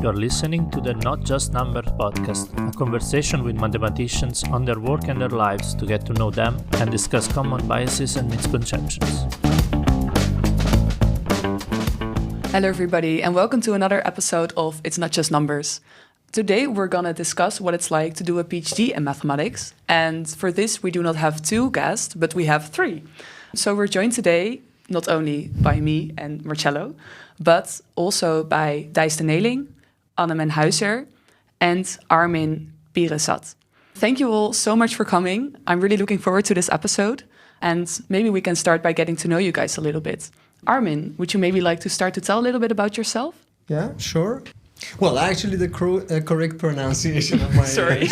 You're listening to the Not Just Numbers podcast, a conversation with mathematicians on their work and their lives to get to know them and discuss common biases and misconceptions. Hello everybody and welcome to another episode of It's Not Just Numbers. Today we're gonna discuss what it's like to do a PhD in mathematics, and for this we do not have two guests, but we have three. So we're joined today not only by me and Marcello, but also by Dijs Neeling, Huijzer, and Armin Pirastehzad. Thank you all so much for coming. I'm really looking forward to this episode, and maybe we can start by getting to know you guys a little bit. Armin, would you maybe like to start to tell a little bit about yourself? Yeah, sure. Well, actually, the correct pronunciation of my surname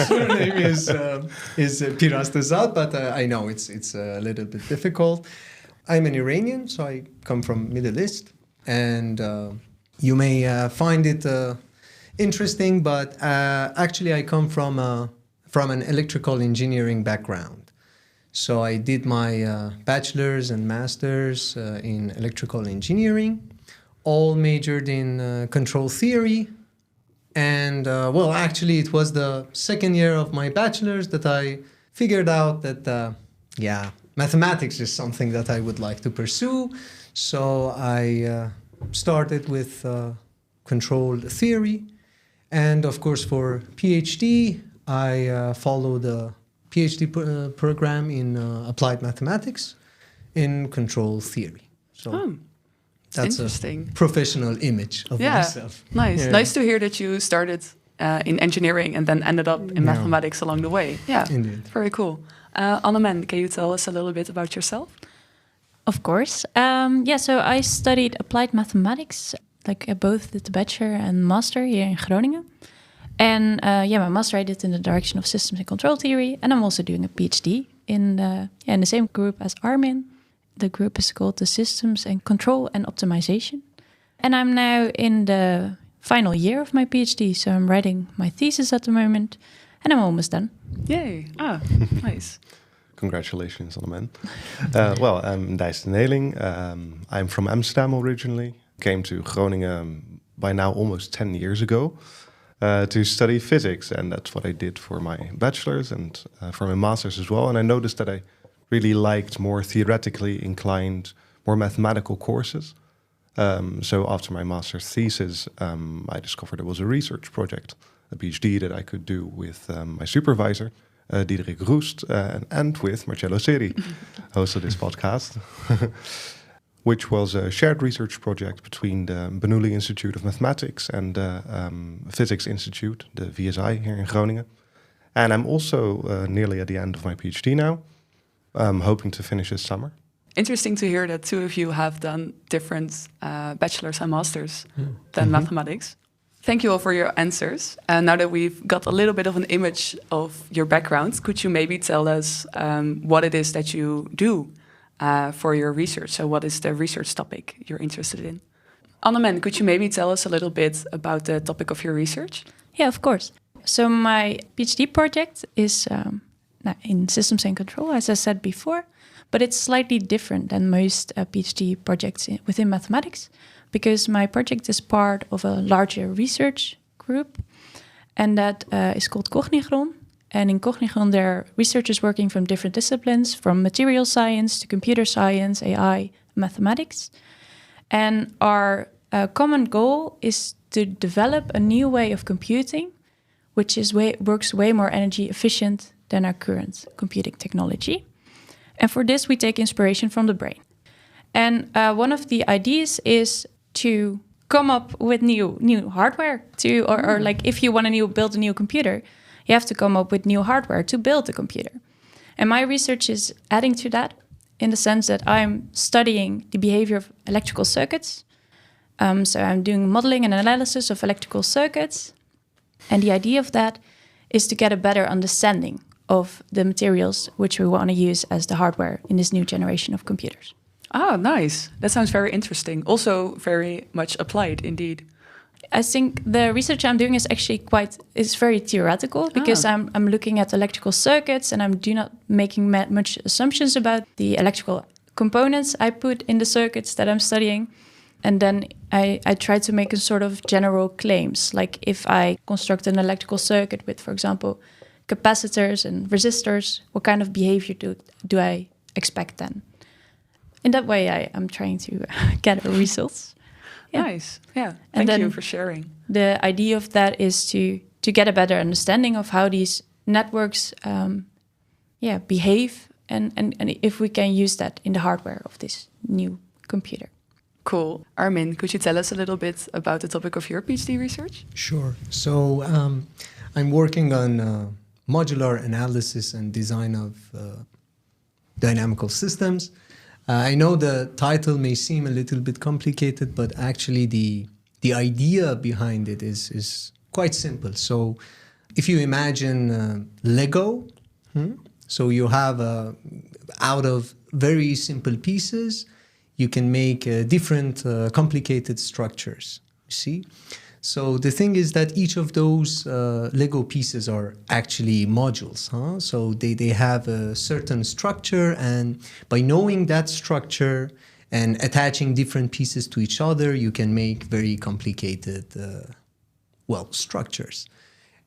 is Pirastehzad, but I know it's a little bit difficult. I'm an Iranian, so I come from Middle East, and you may find it interesting, but actually I come from an electrical engineering background. So I did my bachelor's and master's in electrical engineering, all majored in control theory. And well, actually it was the second year of my bachelor's that I figured out that, mathematics is something that I would like to pursue. So I started with control theory. And of course, for PhD, I followed a PhD program in applied mathematics in control theory. So that's interesting. A professional image of myself. Nice. Yeah. Nice to hear that you started in engineering and then ended up in mathematics along the way. Yeah, indeed. Very cool. Armin, can you tell us a little bit about yourself? Of course. So I studied applied mathematics, both the bachelor and master here in Groningen. And my master I did in the direction of systems and control theory. And I'm also doing a PhD in the same group as Armin. The group is called the Systems and Control and Optimization. And I'm now in the final year of my PhD. So I'm writing my thesis at the moment. And I'm almost done. Yay. Nice. Congratulations, Armin. I'm Dijs Neeling. I'm from Amsterdam originally. Came to Groningen by now almost 10 years ago. To study physics, and that's what I did for my bachelor's and for my master's as well. And I noticed that I really liked more theoretically inclined, more mathematical courses. So after my master's thesis, I discovered there was a research project, a PhD that I could do with my supervisor, Diederik Roest, and with Marcello Seri, host of this podcast. Which was a shared research project between the Bernoulli Institute of Mathematics and the Physics Institute, the VSI here in Groningen. And I'm also nearly at the end of my PhD now. I'm hoping to finish this summer. Interesting to hear that two of you have done different bachelor's and master's than mathematics. Thank you all for your answers. And now that we've got a little bit of an image of your background, could you maybe tell us what it is that you do for your research? So what is the research topic you're interested in? Armin, could you maybe tell us a little bit about the topic of your research? Yeah, of course. So my PhD project is in systems and control, as I said before, but it's slightly different than most PhD projects within mathematics, because my project is part of a larger research group, and that is called Cognigron. And in Cognigron, there are researchers working from different disciplines, from material science to computer science, AI, mathematics. And our common goal is to develop a new way of computing, which works way more energy efficient than our current computing technology. And for this, we take inspiration from the brain. And one of the ideas is to come up with new hardware, or if you want to build a new computer, you have to come up with new hardware to build the computer. And my research is adding to that in the sense that I'm studying the behavior of electrical circuits. So I'm doing modeling and analysis of electrical circuits. And the idea of that is to get a better understanding of the materials which we want to use as the hardware in this new generation of computers. Ah, nice. That sounds very interesting. Also very much applied indeed. I think the research I'm doing is actually very theoretical, because I'm looking at electrical circuits and I'm not making much assumptions about the electrical components I put in the circuits that I'm studying. And then I try to make a sort of general claims, like if I construct an electrical circuit with, for example, capacitors and resistors, what kind of behavior do I expect then? In that way, I'm trying to get results. Yeah. Nice. Yeah. Thank you for sharing. The idea of that is to get a better understanding of how these networks behave and if we can use that in the hardware of this new computer. Cool. Armin, could you tell us a little bit about the topic of your PhD research? Sure. So I'm working on modular analysis and design of dynamical systems. I know the title may seem a little bit complicated, but actually the idea behind it is quite simple. So if you imagine Lego, so you have out of very simple pieces, you can make different complicated structures, you see? So the thing is that each of those Lego pieces are actually modules. So they have a certain structure, and by knowing that structure and attaching different pieces to each other, you can make very complicated, structures.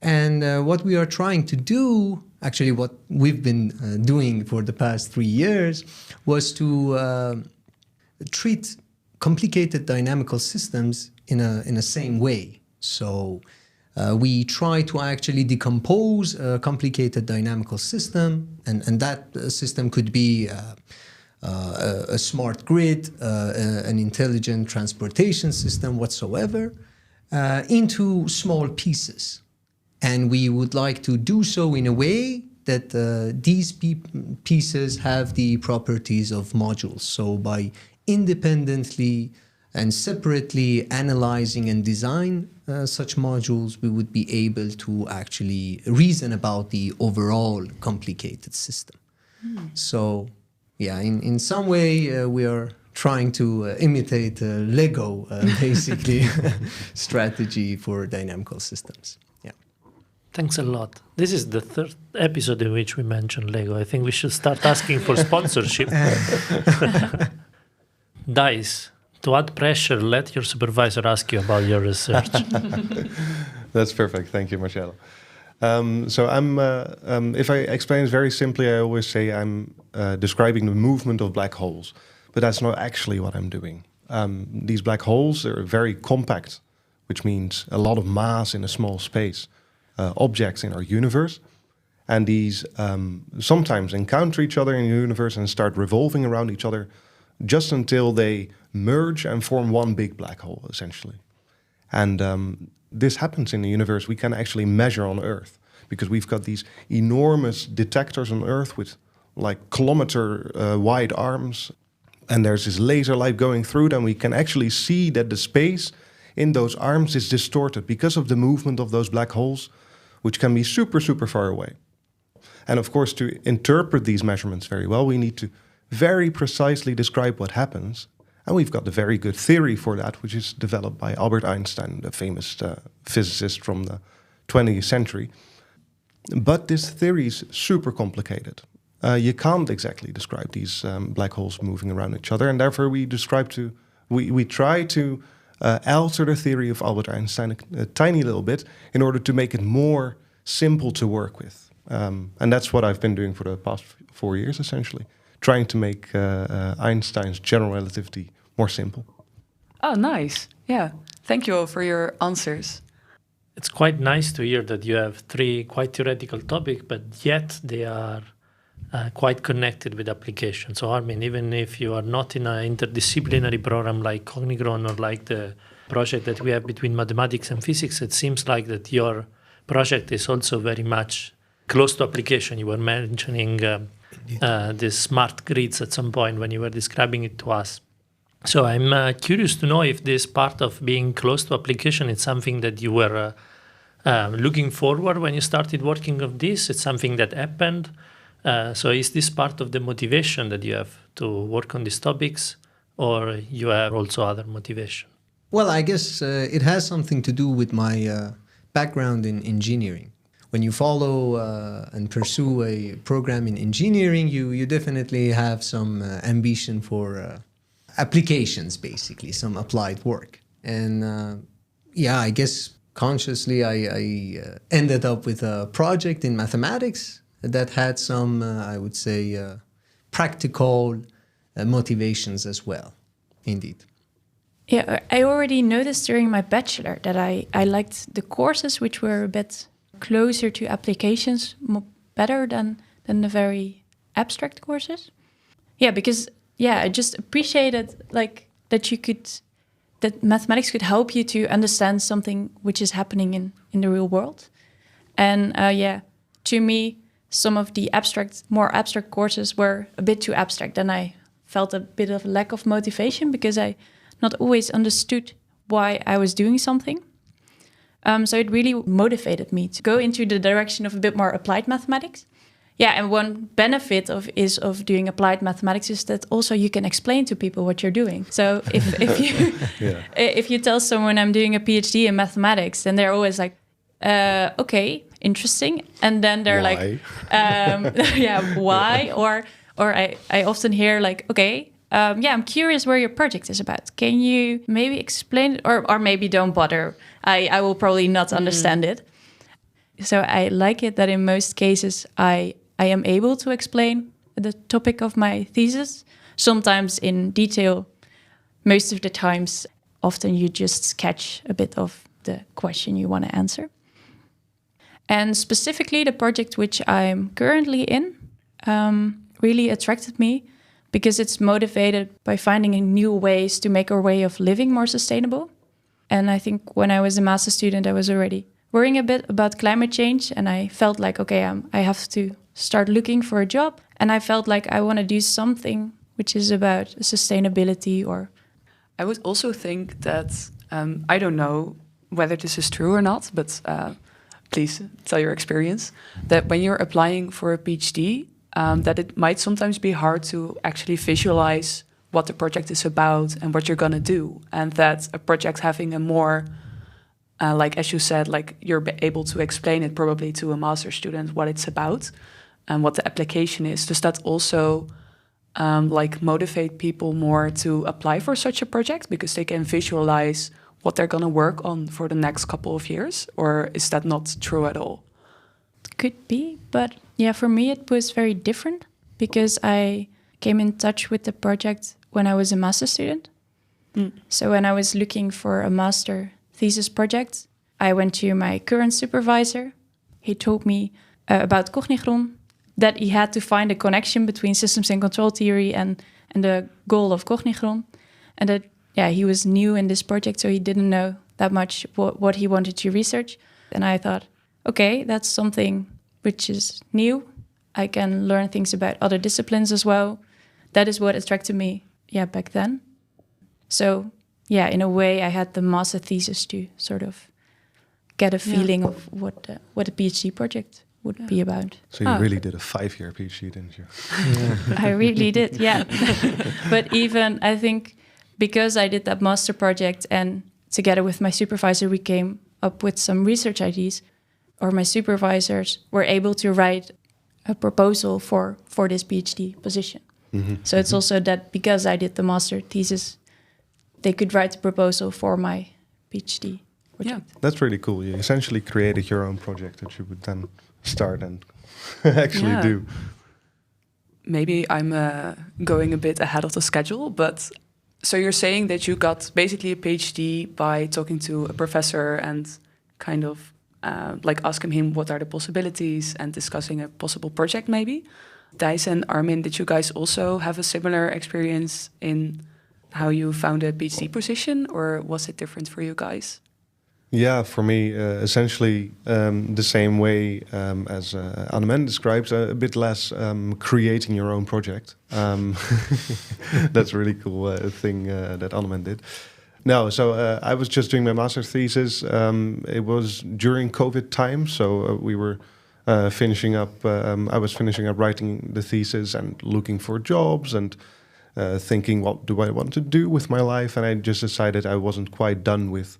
And what we are trying to do, actually what we've been doing for the past 3 years, was to treat complicated dynamical systems in a same way. So we try to actually decompose a complicated dynamical system, and that system could be a smart grid, an intelligent transportation system whatsoever, into small pieces. And we would like to do so in a way that these pieces have the properties of modules. So by independently and separately analyzing and design such modules, we would be able to actually reason about the overall complicated system. So, yeah, in some way we are trying to imitate Lego, basically, strategy for dynamical systems. Yeah. Thanks a lot. This is the third episode in which we mention Lego. I think we should start asking for sponsorship. Dijs, to add pressure, let your supervisor ask you about your research. That's perfect. Thank you, Marcello. So if I explain it very simply, I always say I'm describing the movement of black holes, but that's not actually what I'm doing. These black holes are very compact, which means a lot of mass in a small space, objects in our universe. And these sometimes encounter each other in the universe and start revolving around each other just until they merge and form one big black hole, essentially. And this happens in the universe. We can actually measure on Earth because we've got these enormous detectors on Earth with like kilometer wide arms. And there's this laser light going through them. We can actually see that the space in those arms is distorted because of the movement of those black holes, which can be super, super far away. And of course, to interpret these measurements very well, we need to very precisely describe what happens. And we've got a very good theory for that, which is developed by Albert Einstein, the famous physicist from the 20th century. But this theory is super complicated. You can't exactly describe these black holes moving around each other, and therefore we try to alter the theory of Albert Einstein a tiny little bit in order to make it more simple to work with. And that's what I've been doing for the past 4 years, essentially, trying to make Einstein's general relativity more simple. Oh, nice. Yeah. Thank you all for your answers. It's quite nice to hear that you have 3 quite theoretical topics, but yet they are quite connected with application. So Armin, even if you are not in an interdisciplinary program like Cognigron or like the project that we have between mathematics and physics, it seems like that your project is also very much close to application. You were mentioning the smart grids at some point when you were describing it to us. So I'm curious to know if this part of being close to application is something that you were looking forward when you started working on this. It's something that happened. So is this part of the motivation that you have to work on these topics, or you have also other motivation? Well, I guess it has something to do with my background in engineering. When you follow and pursue a program in engineering, you definitely have some ambition for applications, basically, some applied work. And I guess consciously I ended up with a project in mathematics that had some, I would say, practical motivations as well, indeed. Yeah, I already noticed during my bachelor that I liked the courses which were a bit closer to applications better than the very abstract courses. Yeah, because I just appreciated like that mathematics could help you to understand something which is happening in the real world. And to me, some of the more abstract courses were a bit too abstract, and I felt a bit of a lack of motivation because I not always understood why I was doing something. So it really motivated me to go into the direction of a bit more applied mathematics. Yeah, and one benefit of doing applied mathematics is that also you can explain to people what you're doing. So if you tell someone I'm doing a PhD in mathematics, then they're always like, okay, interesting. And then they're why? Like, why? Or I often hear like, okay, I'm curious where your project is about. Can you maybe explain it? Or maybe don't bother. I will probably not understand it. So I like it that in most cases I am able to explain the topic of my thesis, sometimes in detail. Most of the times, often you just sketch a bit of the question you want to answer. And specifically the project which I'm currently in really attracted me because it's motivated by finding new ways to make our way of living more sustainable. And I think when I was a master's student, I was already worrying a bit about climate change, and I felt like, okay, I have to start looking for a job, and I felt like I want to do something which is about sustainability. Or I would also think that, I don't know whether this is true or not, but please tell your experience, that when you're applying for a PhD, that it might sometimes be hard to actually visualize what the project is about and what you're going to do. And that a project having a more, like as you said, like you're able to explain it probably to a master's student what it's about and what the application is. Does that also like motivate people more to apply for such a project because they can visualize what they're going to work on for the next couple of years? Or is that not true at all? Could be, but yeah, for me it was very different because I came in touch with the project when I was a master's student. So when I was looking for a master thesis project, I went to my current supervisor. He told me about Cognigron, that he had to find a connection between systems and control theory and the goal of Cognigron. And that, he was new in this project, so he didn't know that much what he wanted to research. And I thought, okay, that's something which is new. I can learn things about other disciplines as well. That is what attracted me, back then. So, in a way, I had the master thesis to sort of get a feeling of what a PhD project would be about. So you really did a 5-year PhD, didn't you? I really did, yeah. But even, I think, because I did that master project and together with my supervisor, we came up with some research ideas, or my supervisors were able to write a proposal for this PhD position. So it's also that because I did the master thesis, they could write a proposal for my PhD project. Yeah. That's really cool. You essentially created your own project that you would then start and actually do. Maybe I'm going a bit ahead of the schedule, but so you're saying that you got basically a PhD by talking to a professor and kind of like asking him what are the possibilities and discussing a possible project maybe. Dijs and Armin, did you guys also have a similar experience in how you found a PhD position, or was it different for you guys? Yeah, for me, essentially the same way as Armin describes, a bit less creating your own project. That's a really cool thing that Armin did. No, so I was just doing my master's thesis. It was during COVID time, so we were finishing up. I was finishing up writing the thesis and looking for jobs and thinking, what do I want to do with my life? And I just decided I wasn't quite done with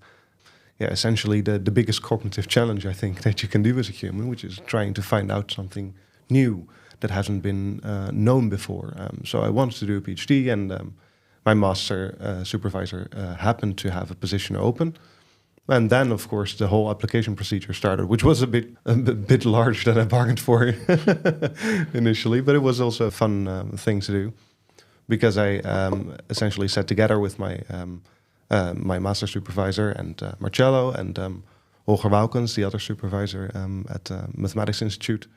essentially the biggest cognitive challenge I think that you can do as a human, which is trying to find out something new that hasn't been known before. So I wanted to do a PhD, and my master supervisor happened to have a position open. And then, of course, the whole application procedure started, which was a bit larger than I bargained for initially, but it was also a fun thing to do, because I essentially sat together with my master supervisor and Marcello and Holger Waukens, the other supervisor at the Mathematics Institute,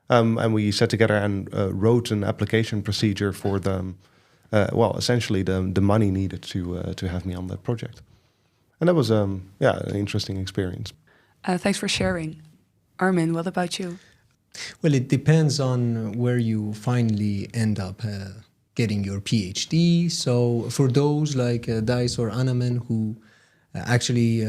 and we sat together and wrote an application procedure for essentially the money needed to have me on that project. And that was, an interesting experience. Thanks for sharing. Armin, what about you? Well, it depends on where you finally end up getting your PhD. So for those like Dijs or Armin who actually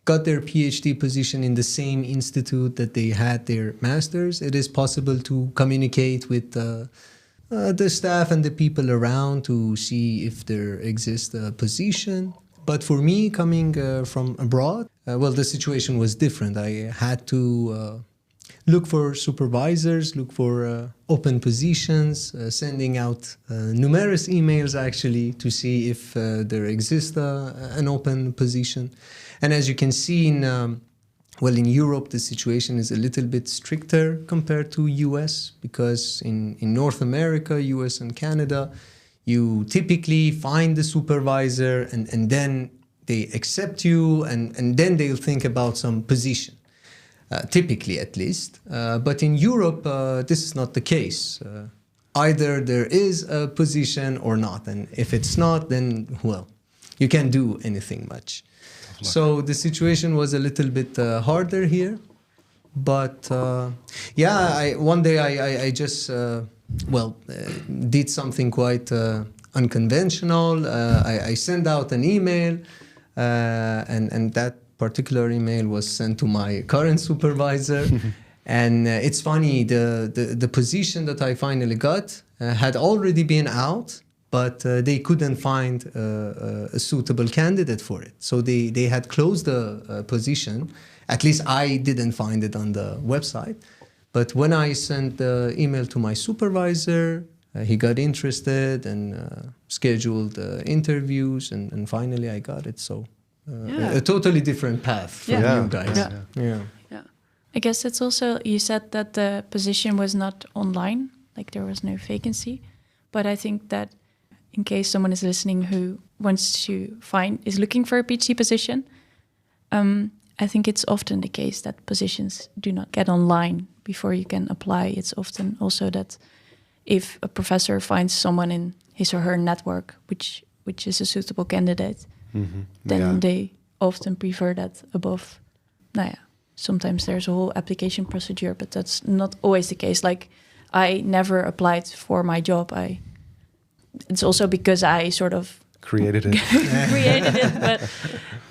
got their PhD position in the same institute that they had their masters, it is possible to communicate with the staff and the people around to see if there exists a position. But for me, coming from abroad, the situation was different. I had to look for supervisors, look for open positions, sending out numerous emails actually to see if there exists an open position. And as you can see in Europe, the situation is a little bit stricter compared to US, because in North America, US and Canada, you typically find the supervisor and then they accept you and then they'll think about some position, typically at least. But in Europe, this is not the case. Either there is a position or not. And if it's not, then, you can't do anything much. So the situation was a little bit harder here. But one day I just... did something quite unconventional. I sent out an email, and that particular email was sent to my current supervisor. And it's funny, the position that I finally got had already been out, but they couldn't find a suitable candidate for it. So they had closed the position. At least I didn't find it on the website. But when I sent the email to my supervisor, he got interested and scheduled interviews, and finally I got it. So a totally different path from you guys. Yeah. I guess it's also, you said that the position was not online, like there was no vacancy. But I think that in case someone is listening who is looking for a PhD position, I think it's often the case that positions do not get online before you can apply. It's often also that if a professor finds someone in his or her network which is a suitable candidate, then they often prefer that above. Sometimes there's a whole application procedure, but that's not always the case. Like, I never applied for my job. It's also because I sort of created it, but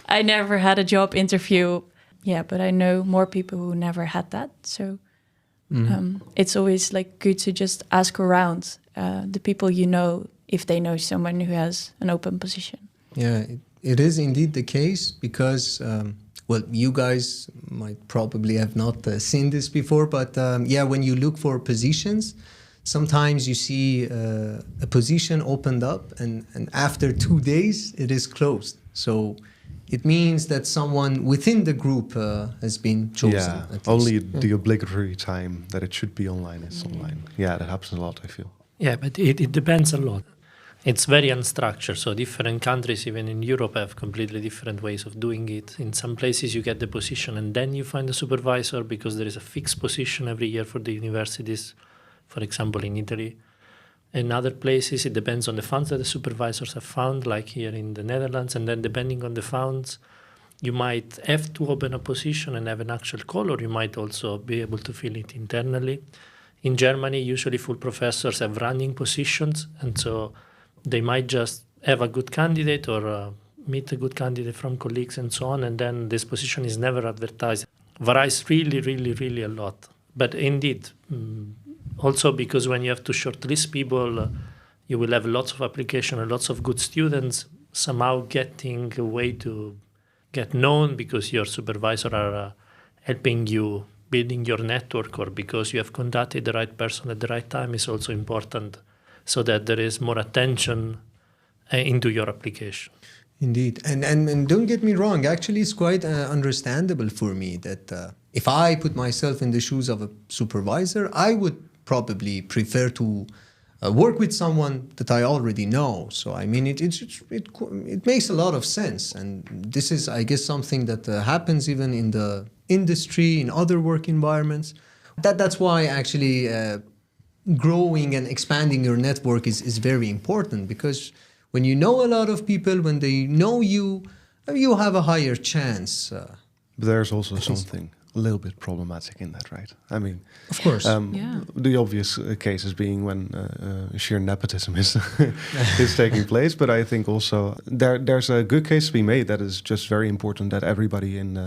I never had a job interview. Yeah, but I know more people who never had that. So it's always like good to just ask around the people you know if they know someone who has an open position. Yeah, it is indeed the case because, you guys might probably have not seen this before, but when you look for positions, sometimes you see a position opened up and after 2 days it is closed. So it means that someone within the group has been chosen. Yeah, only the obligatory time that it should be online is online. Yeah, that happens a lot, I feel. Yeah, but it depends a lot. It's very unstructured, so different countries, even in Europe, have completely different ways of doing it. In some places you get the position and then you find a supervisor because there is a fixed position every year for the universities, for example, in Italy. In other places, it depends on the funds that the supervisors have found, like here in the Netherlands, and then depending on the funds, you might have to open a position and have an actual call, or you might also be able to fill it internally. In Germany, usually full professors have running positions, and so they might just have a good candidate or meet a good candidate from colleagues and so on, and then this position is never advertised. Varies really, really, really a lot. But indeed, also because when you have to shortlist people, you will have lots of applications and lots of good students somehow getting a way to get known because your supervisor are helping you building your network, or because you have contacted the right person at the right time is also important, so that there is more attention into your application. Indeed. And don't get me wrong, actually it's quite understandable for me that if I put myself in the shoes of a supervisor, I would probably prefer to work with someone that I already know. So I mean, it makes a lot of sense. And this is, I guess, something that happens even in the industry, in other work environments. That's why actually growing and expanding your network is very important, because when you know a lot of people, when they know you, you have a higher chance. But there's also something a little bit problematic in that, right? I mean, of course, the obvious cases being when sheer nepotism is is taking place. But I think also there's a good case to be made that is just very important that everybody in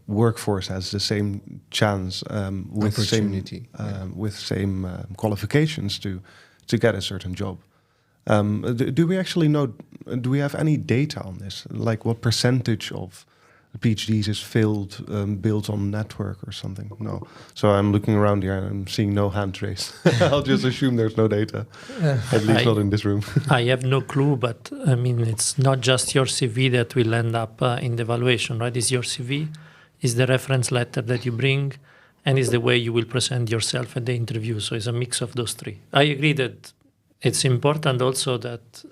workforce has the same chance with same qualifications to get a certain job. Do we actually know? Do we have any data on this? Like what percentage of PhDs is filled built on network or something? No. So I'm looking around here and I'm seeing no hand raised. I'll just assume there's no data, at least not in this room. I have no clue, but I mean, it's not just your CV that will end up in the evaluation, right? It's your CV, it's the reference letter that you bring, and it's the way you will present yourself at the interview. So it's a mix of those three. I agree that it's important also that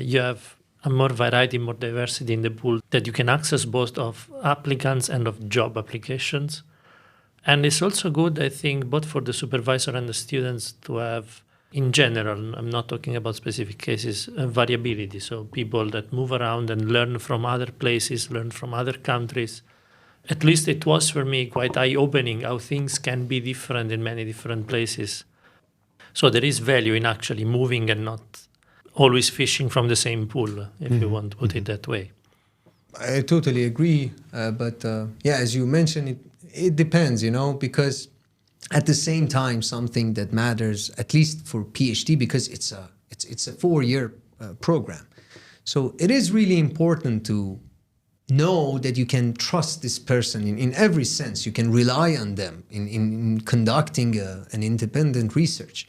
you have a more variety, more diversity in the pool, that you can access both of applicants and of job applications. And it's also good, I think, both for the supervisor and the students to have, in general, I'm not talking about specific cases, variability. So people that move around and learn from other places, learn from other countries. At least it was for me quite eye-opening how things can be different in many different places. So there is value in actually moving and not always fishing from the same pool, if you want to put it that way. I totally agree. But as you mentioned, it depends, because at the same time, something that matters, at least for PhD, because it's a 4-year program. So it is really important to know that you can trust this person in every sense. You can rely on them in conducting an independent research.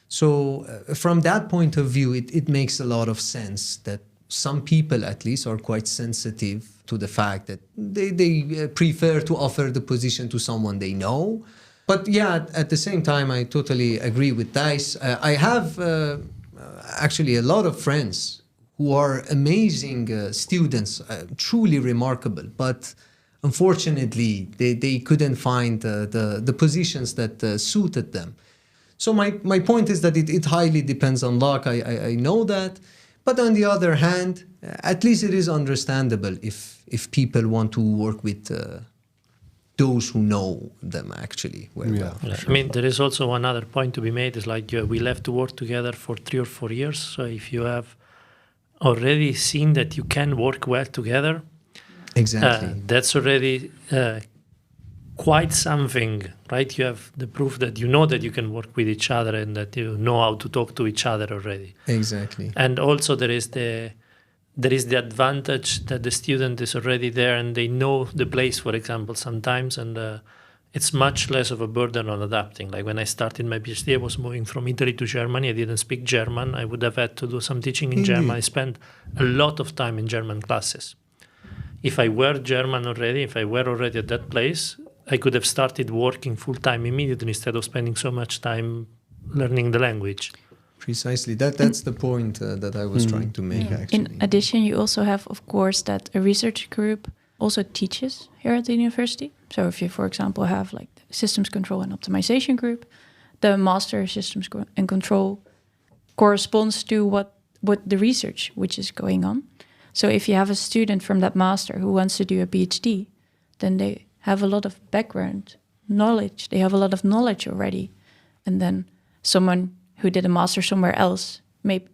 So from that point of view, it makes a lot of sense that some people at least are quite sensitive to the fact that they prefer to offer the position to someone they know. But yeah, at the same time, I totally agree with Dijs. I have actually a lot of friends who are amazing students, truly remarkable, but unfortunately, they couldn't find the positions that suited them. So my point is that it highly depends on luck. I know that. But on the other hand, at least it is understandable if people want to work with those who know them actually well. Yeah. I mean, there is also one other point to be made is like we'll have to work together for 3 or 4 years. So if you have already seen that you can work well together, exactly, that's already quite something, right? You have the proof that you know that you can work with each other and that you know how to talk to each other already. Exactly. And also there is the advantage that the student is already there and they know the place, for example, sometimes, and it's much less of a burden on adapting. Like when I started my PhD, I was moving from Italy to Germany. I didn't speak German. I would have had to do some teaching in German. I spent a lot of time in German classes. If I were German already, if I were already at that place, I could have started working full-time immediately instead of spending so much time learning the language. Precisely. That's the point that I was trying to make, actually. In addition, you also have, of course, that a research group also teaches here at the university. So if you, for example, have like the systems control and optimization group, the master systems and control corresponds to what the research which is going on. So if you have a student from that master who wants to do a PhD, then they have a lot of background knowledge. They have a lot of knowledge already. And then someone who did a master somewhere else, maybe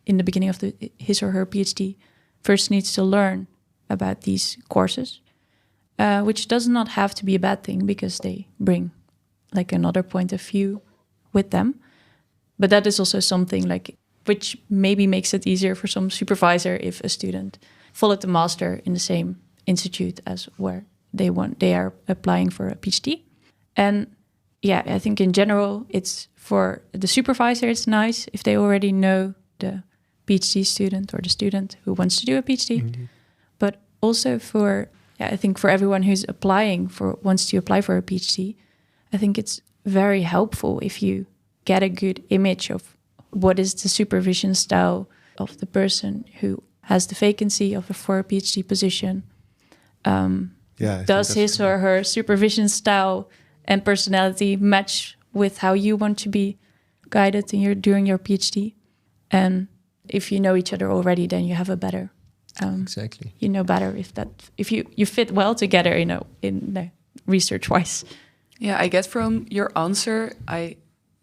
in the beginning of his or her PhD, first needs to learn about these courses, which does not have to be a bad thing because they bring like another point of view with them. But that is also something like which maybe makes it easier for some supervisor if a student followed the master in the same institute as where they are applying for a PhD. And yeah, I think in general, it's for the supervisor, it's nice if they already know the PhD student or the student who wants to do a PhD, Indeed. but also I think for everyone who's wants to apply for a PhD, I think it's very helpful if you get a good image of what is the supervision style of the person who has the vacancy for a PhD position. Does his or her supervision style and personality match with how you want to be guided during your PhD? And if you know each other already, then you have a better exactly. You know better if you fit well together, in research wise. Yeah, I guess from your answer, I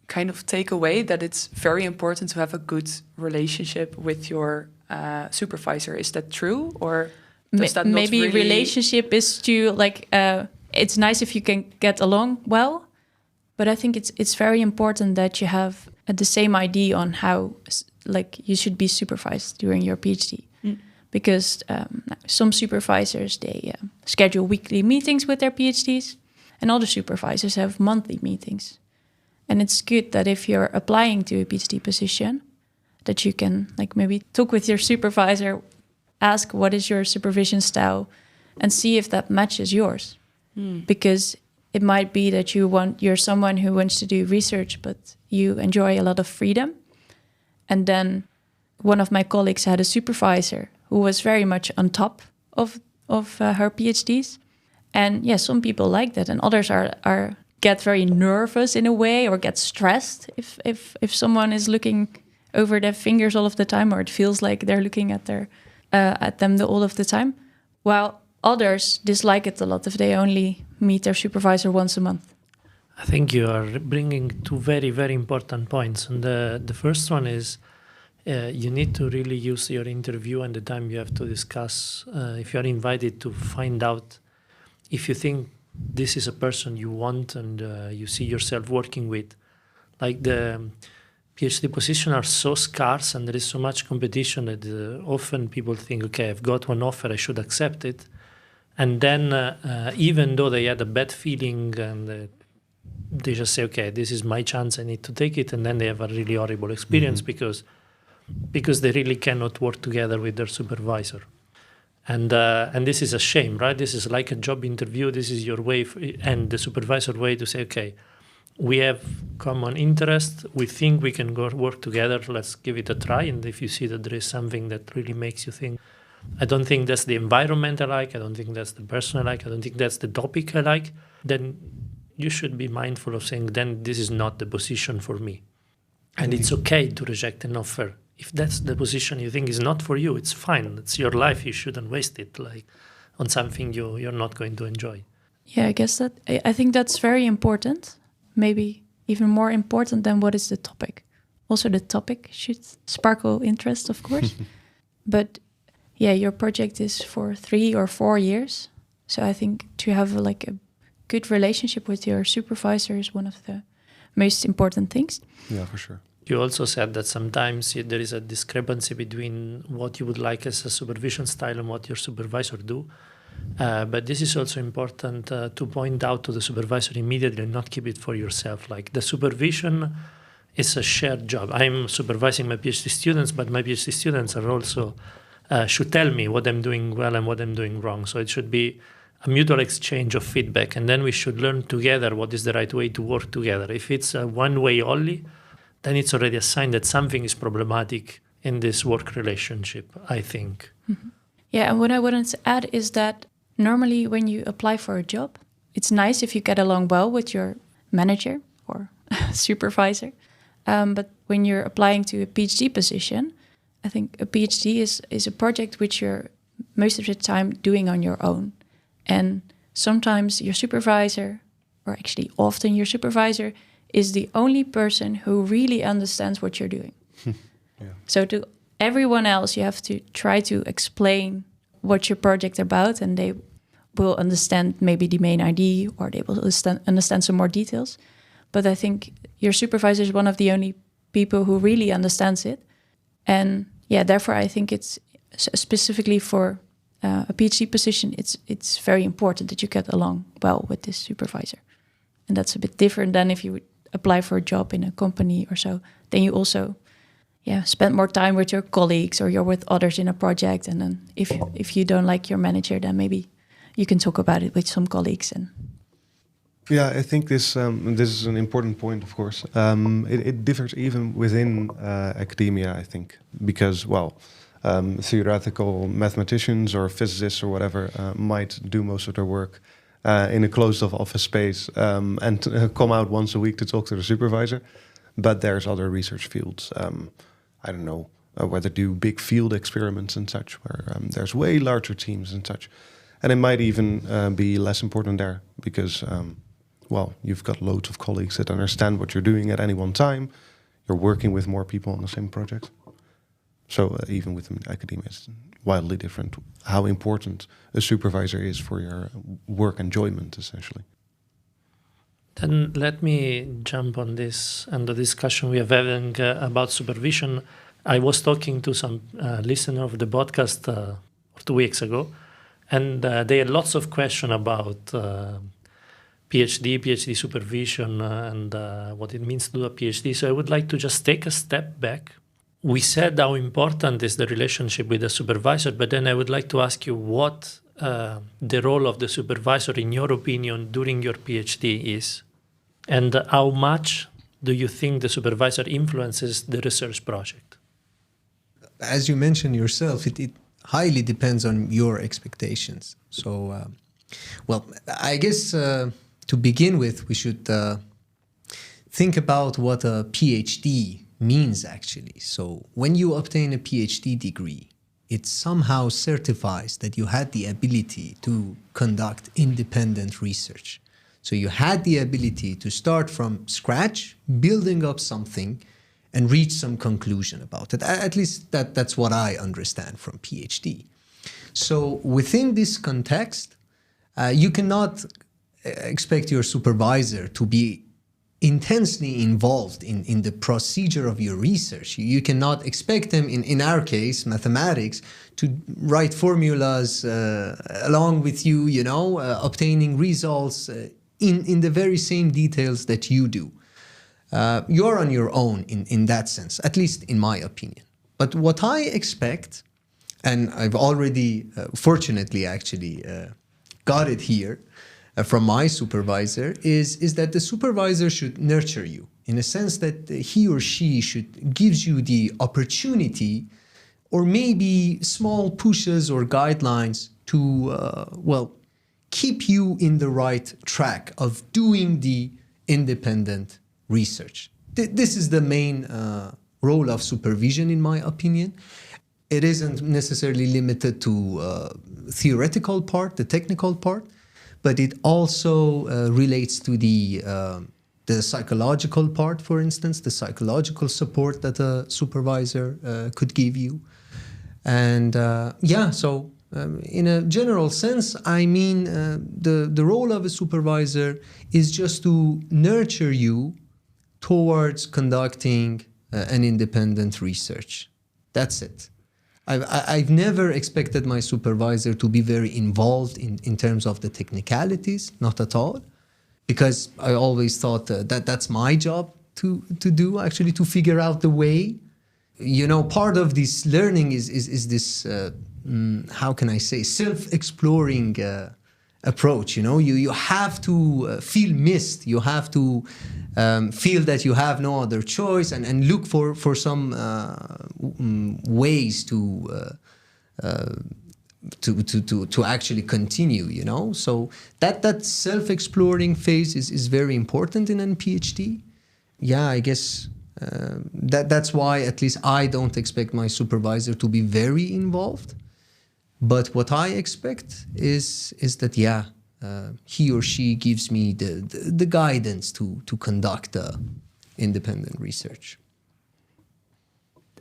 kind of take away that it's very important to have a good relationship with your supervisor. Is that true, or does that not maybe really... relationship is to it's nice if you can get along well, but I think it's very important that you have the same idea on how you should be supervised during your PhD. Because some supervisors, they schedule weekly meetings with their PhDs, and other supervisors have monthly meetings. And it's good that if you're applying to a PhD position, that you can maybe talk with your supervisor, ask what is your supervision style, and see if that matches yours. Because it might be that you're someone who wants to do research, but you enjoy a lot of freedom. And then one of my colleagues had a supervisor who was very much on top of her PhDs. And some people like that, and others get very nervous in a way, or get stressed if someone is looking over their fingers all of the time, or it feels like they're looking at them all of the time. While others dislike it a lot if they only meet their supervisor once a month. I think you are bringing two very, very important points. And the first one is you need to really use your interview and the time you have to discuss, if you are invited, to find out if you think this is a person you want and you see yourself working with. Like the PhD positions are so scarce and there is so much competition that often people think, okay, I've got one offer, I should accept it. And then even though they had a bad feeling and they just say, okay, this is my chance, I need to take it. And then they have a really horrible experience because they really cannot work together with their supervisor. And this is a shame, right? This is like a job interview. This is your way and the supervisor way to say, okay, we have common interest. We think we can go work together. Let's give it a try. And if you see that there is something that really makes you think, I don't think that's the environment I like, I don't think that's the person I like, I don't think that's the topic I like, then you should be mindful of saying, then this is not the position for me. And it's okay to reject an offer. If that's the position you think is not for you, it's fine. It's your life. You shouldn't waste it on something you're not going to enjoy. Yeah, I think that's very important. Maybe even more important than what is the topic. Also, the topic should sparkle interest, of course. But your project is for 3 or 4 years. So I think to have a good relationship with your supervisor is one of the most important things. Yeah, for sure. You also said that sometimes there is a discrepancy between what you would like as a supervision style and what your supervisor do. But this is also important to point out to the supervisor immediately and not keep it for yourself. Like the supervision is a shared job. I'm supervising my PhD students, but my PhD students are also should tell me what I'm doing well and what I'm doing wrong. So it should be a mutual exchange of feedback, and then we should learn together what is the right way to work together. If it's one way only, then it's already a sign that something is problematic in this work relationship, I think. Mm-hmm. Yeah, and what I wanted to add is that normally when you apply for a job, it's nice if you get along well with your manager or supervisor. But when you're applying to a PhD position, I think a PhD is a project which you're most of the time doing on your own. And sometimes your supervisor, or actually often your supervisor, is the only person who really understands what you're doing. Yeah. So to everyone else, you have to try to explain what your project about, and they will understand maybe the main idea, or they will understand some more details. But I think your supervisor is one of the only people who really understands it. And therefore I think it's specifically for a PhD position, it's very important that you get along well with this supervisor. And that's a bit different than if you would apply for a job in a company or so. Then you also spend more time with your colleagues, or you're with others in a project. And then if you don't like your manager, then maybe you can talk about it with some colleagues. And yeah, I think this is an important point, of course. It differs even within academia, I think, because, theoretical mathematicians or physicists or whatever might do most of their work in a closed-off office space and come out once a week to talk to the supervisor. But there's other research fields. I don't know whether do big field experiments and such, where there's way larger teams and such. And it might even be less important there because, you've got loads of colleagues that understand what you're doing at any one time. You're working with more people on the same project. So even within academia, it's wildly different how important a supervisor is for your work enjoyment, essentially. Then let me jump on this and the discussion we are having about supervision. I was talking to some listener of the podcast 2 weeks ago, and they had lots of questions about PhD supervision, and what it means to do a PhD. So I would like to just take a step back. We said how important is the relationship with the supervisor, but then I would like to ask you what the role of the supervisor, in your opinion, during your PhD is, and how much do you think the supervisor influences the research project? As you mentioned yourself, it highly depends on your expectations. So, I guess to begin with, we should think about what a PhD means actually. So when you obtain a PhD degree, it somehow certifies that you had the ability to conduct independent research. So you had the ability to start from scratch, building up something, and reach some conclusion about it. At least that's what I understand from PhD. So within this context, you cannot expect your supervisor to be intensely involved in the procedure of your research. You cannot expect them, in our case, mathematics, to write formulas along with you, obtaining results in the very same details that you do. You're on your own in that sense, at least in my opinion. But what I expect, and I've already, fortunately actually, got it here from my supervisor, is that the supervisor should nurture you in a sense that he or she should gives you the opportunity or maybe small pushes or guidelines to, keep you in the right track of doing the independent research. This is the main role of supervision, in my opinion. It isn't necessarily limited to theoretical part, the technical part, but it also relates to the psychological part, for instance, the psychological support that a supervisor could give you. And so in a general sense, I mean, the role of a supervisor is just to nurture you towards conducting an independent research. That's it. I've never expected my supervisor to be very involved in terms of the technicalities, not at all, because I always thought that that's my job to do, actually, to figure out the way. Part of this learning is this, how can I say, self-exploring approach. You have to feel missed. You have to feel that you have no other choice and look for some ways to actually continue. So that self-exploring phase is very important in a PhD. Yeah, I guess that's why at least I don't expect my supervisor to be very involved. But what I expect is that, he or she gives me the guidance to conduct independent research.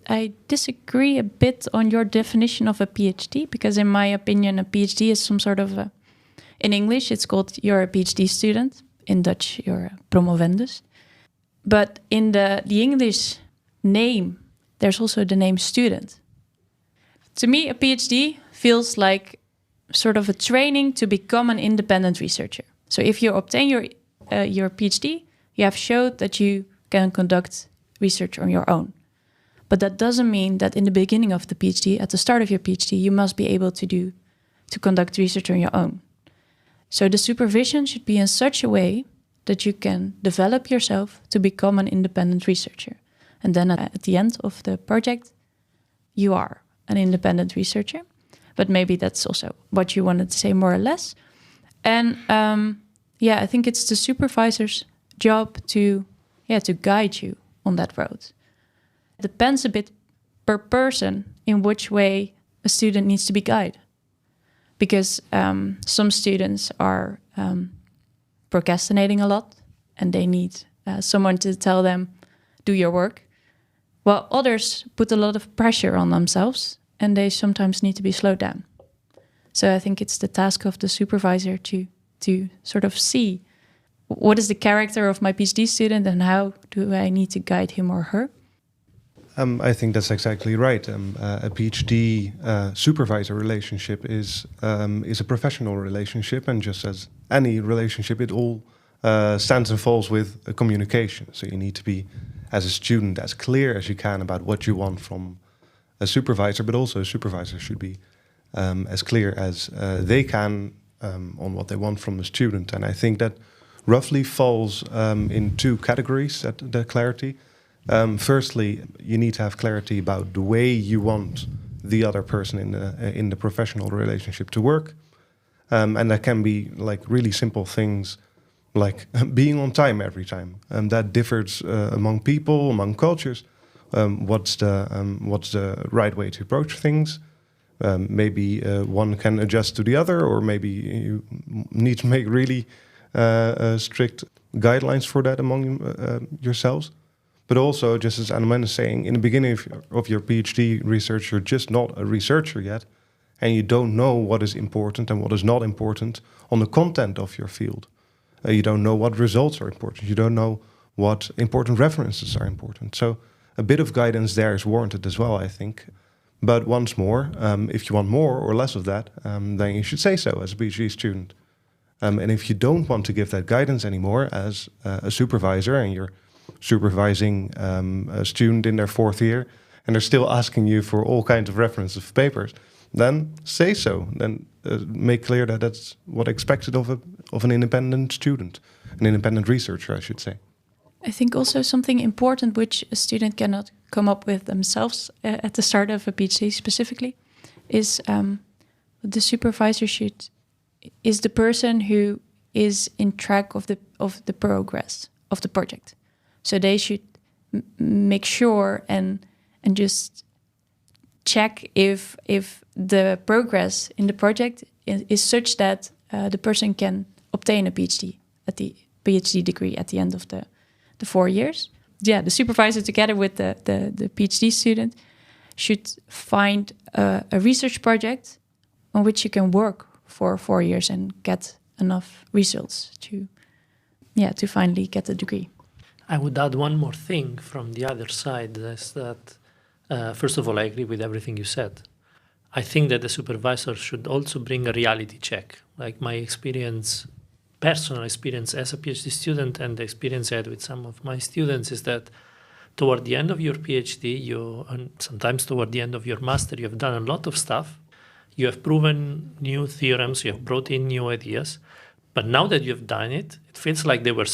I disagree a bit on your definition of a PhD, because in my opinion, a PhD is some sort of in English, it's called you're a PhD student. In Dutch, you're a promovendus. But in the English name, there's also the name student. To me, a PhD feels like sort of a training to become an independent researcher. So if you obtain your PhD, you have showed that you can conduct research on your own. But that doesn't mean that in the beginning of the PhD, at the start of your PhD, you must be able to conduct research on your own. So the supervision should be in such a way that you can develop yourself to become an independent researcher. And then at the end of the project, you are an independent researcher. But maybe that's also what you wanted to say more or less. And I think it's the supervisor's job to guide you on that road. It depends a bit per person in which way a student needs to be guided. Because some students are procrastinating a lot and they need someone to tell them, do your work. While others put a lot of pressure on themselves and they sometimes need to be slowed down. So I think it's the task of the supervisor to sort of see what is the character of my PhD student and how do I need to guide him or her. I think that's exactly right. A PhD supervisor relationship is a professional relationship, and just as any relationship, it all stands and falls with communication. So you need to be, as a student, as clear as you can about what you want from a supervisor, but also a supervisor should be as clear as they can on what they want from the student. And I think that roughly falls in two categories, that clarity. Firstly, you need to have clarity about the way you want the other person in the professional relationship to work. And that can be like really simple things like being on time every time. That differs among people, among cultures. What's the right way to approach things? Maybe one can adjust to the other, or maybe you need to make really strict guidelines for that among yourselves. But also, just as Armin is saying, in the beginning of your PhD research, you're just not a researcher yet, and you don't know what is important and what is not important on the content of your field. You don't know what results are important. You don't know what important references are important. So a bit of guidance there is warranted as well, I think. But once more, if you want more or less of that, then you should say so as a PhD student. And if you don't want to give that guidance anymore as a supervisor, and you're supervising a student in their fourth year, and they're still asking you for all kinds of references of papers, then say so. Then make clear that that's what expected of an independent student, an independent researcher, I should say. I think also something important which a student cannot come up with themselves at the start of a PhD specifically is the supervisor is the person who is in track of the progress of the project. So they should make sure and just check if the progress in the project is such that the person can obtain a PhD degree at the end of the 4 years. Yeah, the supervisor together with the PhD student should find a research project on which you can work for 4 years and get enough results to finally get the degree. I would add one more thing from the other side, is that, first of all, I agree with everything you said. I think that the supervisor should also bring a reality check. Like my experience, personal experience as a PhD student, and the experience I had with some of my students is that toward the end of your PhD, and sometimes toward the end of your master, you have done a lot of stuff. You have proven new theorems, you have brought in new ideas. But now that you've done it, it feels like they were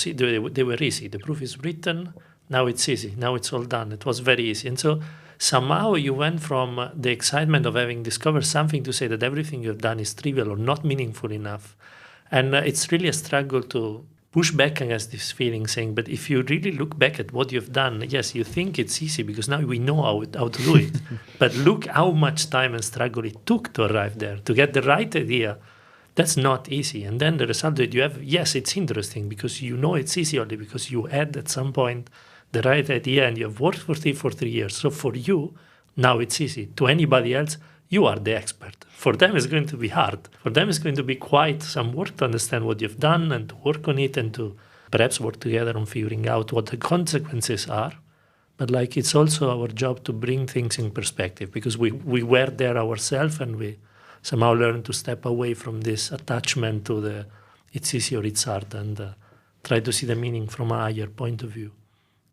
easy. The proof is written, now it's easy, now it's all done. It was very easy. And so somehow you went from the excitement of having discovered something to say that everything you've done is trivial or not meaningful enough. And it's really a struggle to push back against this feeling, saying, but if you really look back at what you've done, yes, you think it's easy because now we know how to do it. But look how much time and struggle it took to arrive there, to get the right idea. That's not easy. And then the result that you have, yes, it's interesting because you know it's easy only because you had at some point the right idea and you have worked for 3 years. So for you, now it's easy. To anybody else, you are the expert. For them, it's going to be hard. For them, it's going to be quite some work to understand what you've done and to work on it and to perhaps work together on figuring out what the consequences are. But like it's also our job to bring things in perspective because we were there ourselves and we somehow learn to step away from this attachment to the it's easy or it's hard and try to see the meaning from a higher point of view.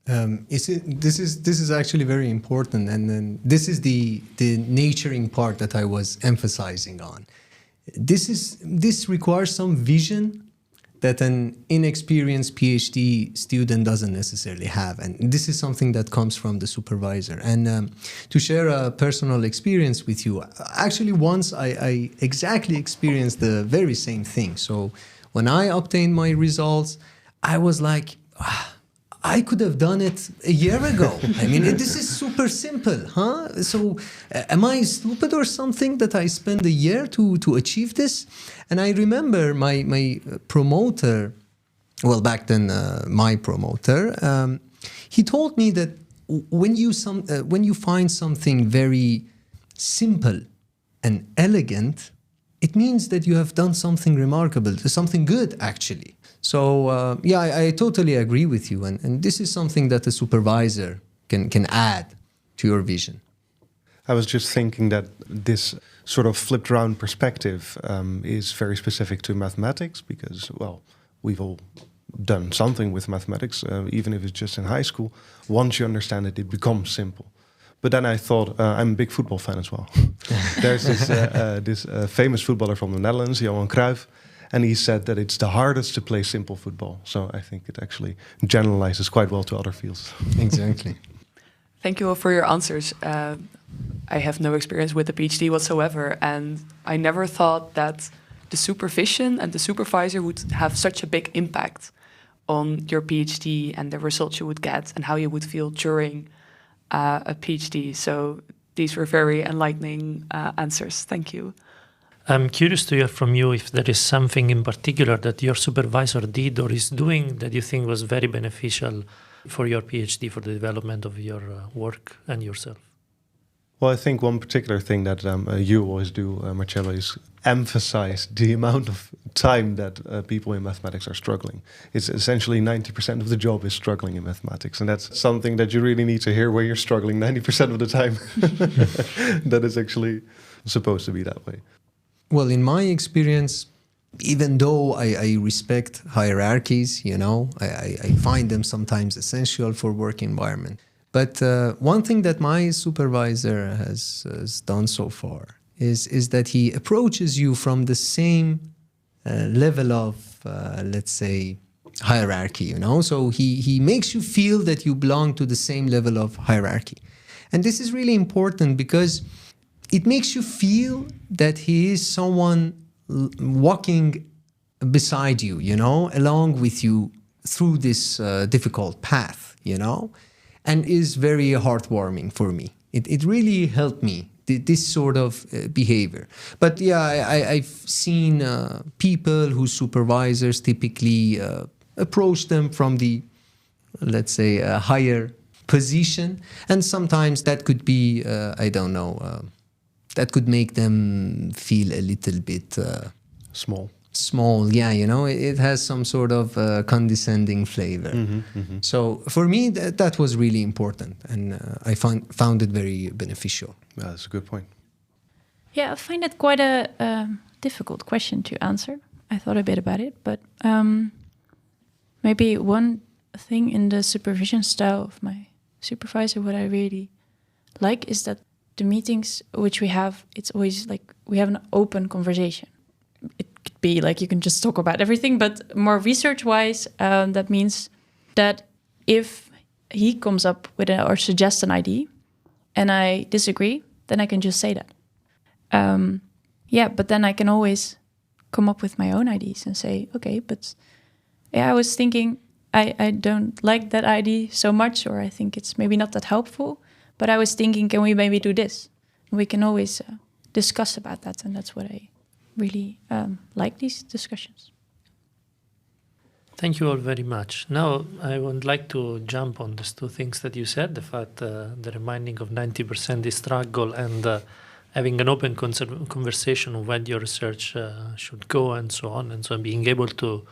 This is actually very important, and then this is the nurturing part that I was emphasizing on. This requires some vision that an inexperienced PhD student doesn't necessarily have, and this is something that comes from the supervisor. And to share a personal experience with you, actually once I exactly experienced the very same thing. So when I obtained my results, I was like, I could have done it a year ago. I mean, this is super simple, huh? So am I stupid or something that I spent a year to achieve this? And I remember my promoter, well, back then my promoter, he told me that when you find something very simple and elegant, it means that you have done something remarkable, something good, actually. So, I totally agree with you. And this is something that a supervisor can add to your vision. I was just thinking that this sort of flipped around perspective is very specific to mathematics because, well, we've all done something with mathematics, even if it's just in high school. Once you understand it, it becomes simple. But then I thought, I'm a big football fan as well. There's this famous footballer from the Netherlands, Johan Cruyff, and he said that it's the hardest to play simple football. So I think it actually generalizes quite well to other fields. Exactly. Thank you all for your answers. I have no experience with a PhD whatsoever, and I never thought that the supervision and the supervisor would have such a big impact on your PhD and the results you would get and how you would feel during a PhD. So these were very enlightening answers. Thank you. I'm curious to hear from you if there is something in particular that your supervisor did or is doing that you think was very beneficial for your PhD, for the development of your work and yourself. Well, I think one particular thing that you always do, Marcello, is emphasize the amount of time that people in mathematics are struggling. It's essentially 90% of the job is struggling in mathematics. And that's something that you really need to hear when you're struggling 90% of the time. That is actually supposed to be that way. Well, in my experience, even though I respect hierarchies, I find them sometimes essential for work environment. But one thing that my supervisor has done so far is that he approaches you from the same level of, let's say, hierarchy, So he makes you feel that you belong to the same level of hierarchy. And this is really important because it makes you feel that he is someone walking beside you, along with you through this difficult path, and is very heartwarming for me. It really helped me, this sort of behavior. But I've seen people whose supervisors typically approach them from the, let's say, higher position. And sometimes that could be, that could make them feel a little bit small, it has some sort of condescending flavor. So for me, that was really important, and I found it very beneficial. That's a good point. Yeah, I find it quite a difficult question to answer. I thought a bit about it, but maybe one thing in the supervision style of my supervisor, what I really like is that the meetings which we have, it's always like we have an open conversation. It could be like you can just talk about everything, but more research-wise, that means that if he comes up with or suggests an idea and I disagree, then I can just say that. But then I can always come up with my own ideas and say, okay, but I was thinking I don't like that idea so much, or I think it's maybe not that helpful, but I was thinking, can we maybe do this? We can always discuss about that, and that's what I really like, these discussions. Thank you all very much. Now, I would like to jump on these two things that you said, the fact the reminding of 90% is struggle and having an open conversation of where your research should go and so on, and so being able to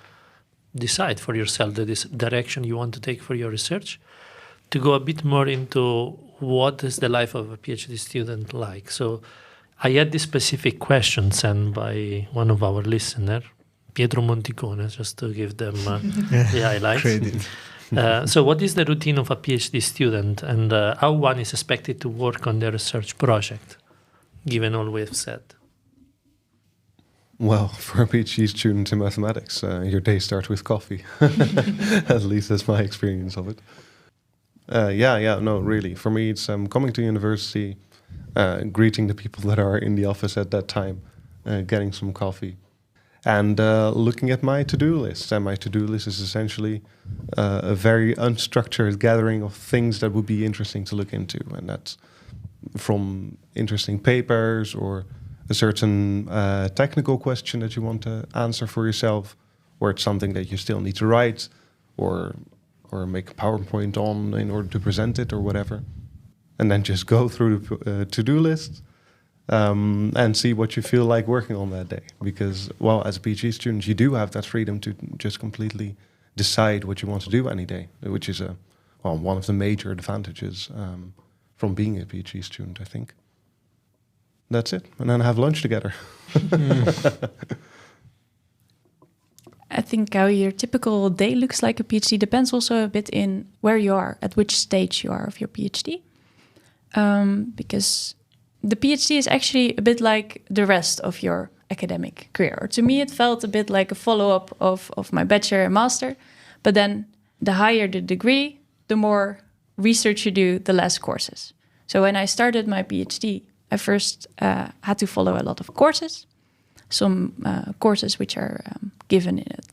decide for yourself the direction you want to take for your research. To go a bit more into what is the life of a PhD student like. So I had this specific question sent by one of our listeners, Pietro Monticone, just to give them the highlights. Credit. So what is the routine of a PhD student, and how one is expected to work on their research project, given all we've said? Well, for a PhD student in mathematics, your day starts with coffee. At least that's my experience of it. No, really. For me, it's coming to university, greeting the people that are in the office at that time, getting some coffee, and looking at my to-do list. And my to-do list is essentially a very unstructured gathering of things that would be interesting to look into. And that's from interesting papers or a certain technical question that you want to answer for yourself, or it's something that you still need to write or make a PowerPoint on in order to present it or whatever. And then just go through the to-do list and see what you feel like working on that day. Because, well, as a PhD student, you do have that freedom to just completely decide what you want to do any day, which is one of the major advantages from being a PhD student, I think. That's it. And then have lunch together. I think how your typical day looks like a PhD depends also a bit in where you are, at which stage you are of your PhD. Because the PhD is actually a bit like the rest of your academic career. Or to me, it felt a bit like a follow-up of my bachelor and master. But then the higher the degree, the more research you do, the less courses. So when I started my PhD, I first had to follow a lot of courses. Some courses which are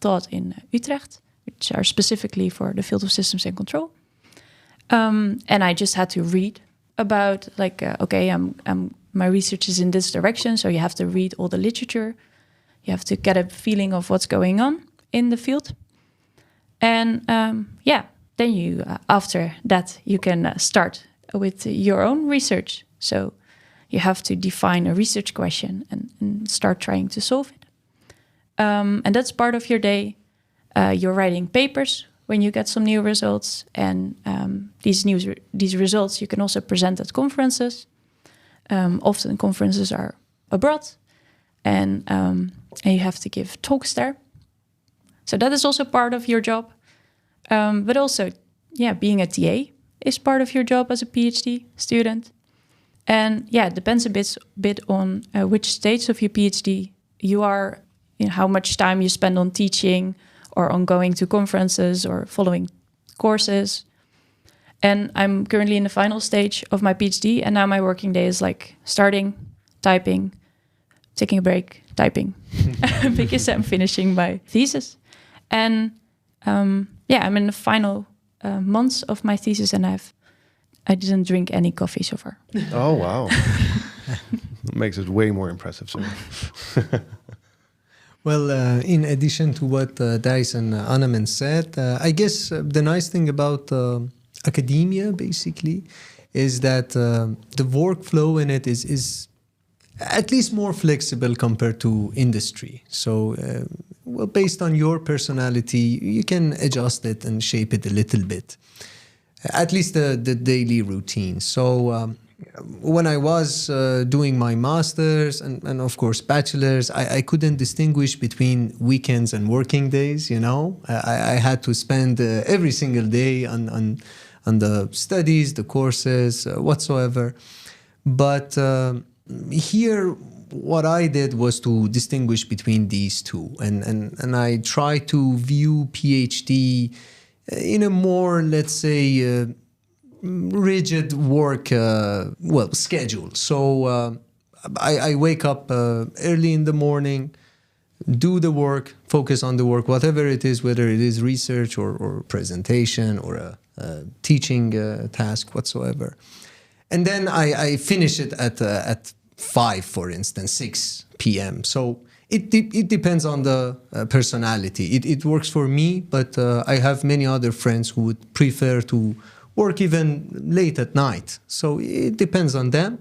taught in Utrecht, which are specifically for the field of systems and control. And I just had to read about, my research is in this direction, so you have to read all the literature. You have to get a feeling of what's going on in the field. And then you, after that, you can start with your own research. So you have to define a research question and start trying to solve it. And that's part of your day. You're writing papers when you get some new results. And these results you can also present at conferences. Often conferences are abroad. And you have to give talks there. So that is also part of your job. But also, being a TA is part of your job as a PhD student. And it depends a bit on which stage of your PhD you are, how much time you spend on teaching or on going to conferences or following courses. And I'm currently in the final stage of my PhD, and now my working day is like starting, typing, taking a break, typing, because I'm finishing my thesis. And I'm in the final months of my thesis, and I didn't drink any coffee so far. Oh, wow. Makes it way more impressive. So. Well, in addition to what Dijs and Armin said, I guess the nice thing about academia, basically, is that the workflow in it is at least more flexible compared to industry. So, based on your personality, you can adjust it and shape it a little bit. At least the daily routine. So when I was doing my master's and of course bachelor's, I couldn't distinguish between weekends and working days. I had to spend every single day on the studies, the courses, whatsoever. But here, what I did was to distinguish between these two, and I try to view PhD in a more, let's say, rigid work schedule. So I wake up early in the morning, do the work, focus on the work, whatever it is, whether it is research or presentation or a teaching task whatsoever. And then I finish it at 5, for instance, 6 p.m. So it depends on the personality. It works for me, but I have many other friends who would prefer to work even late at night. So it depends on them.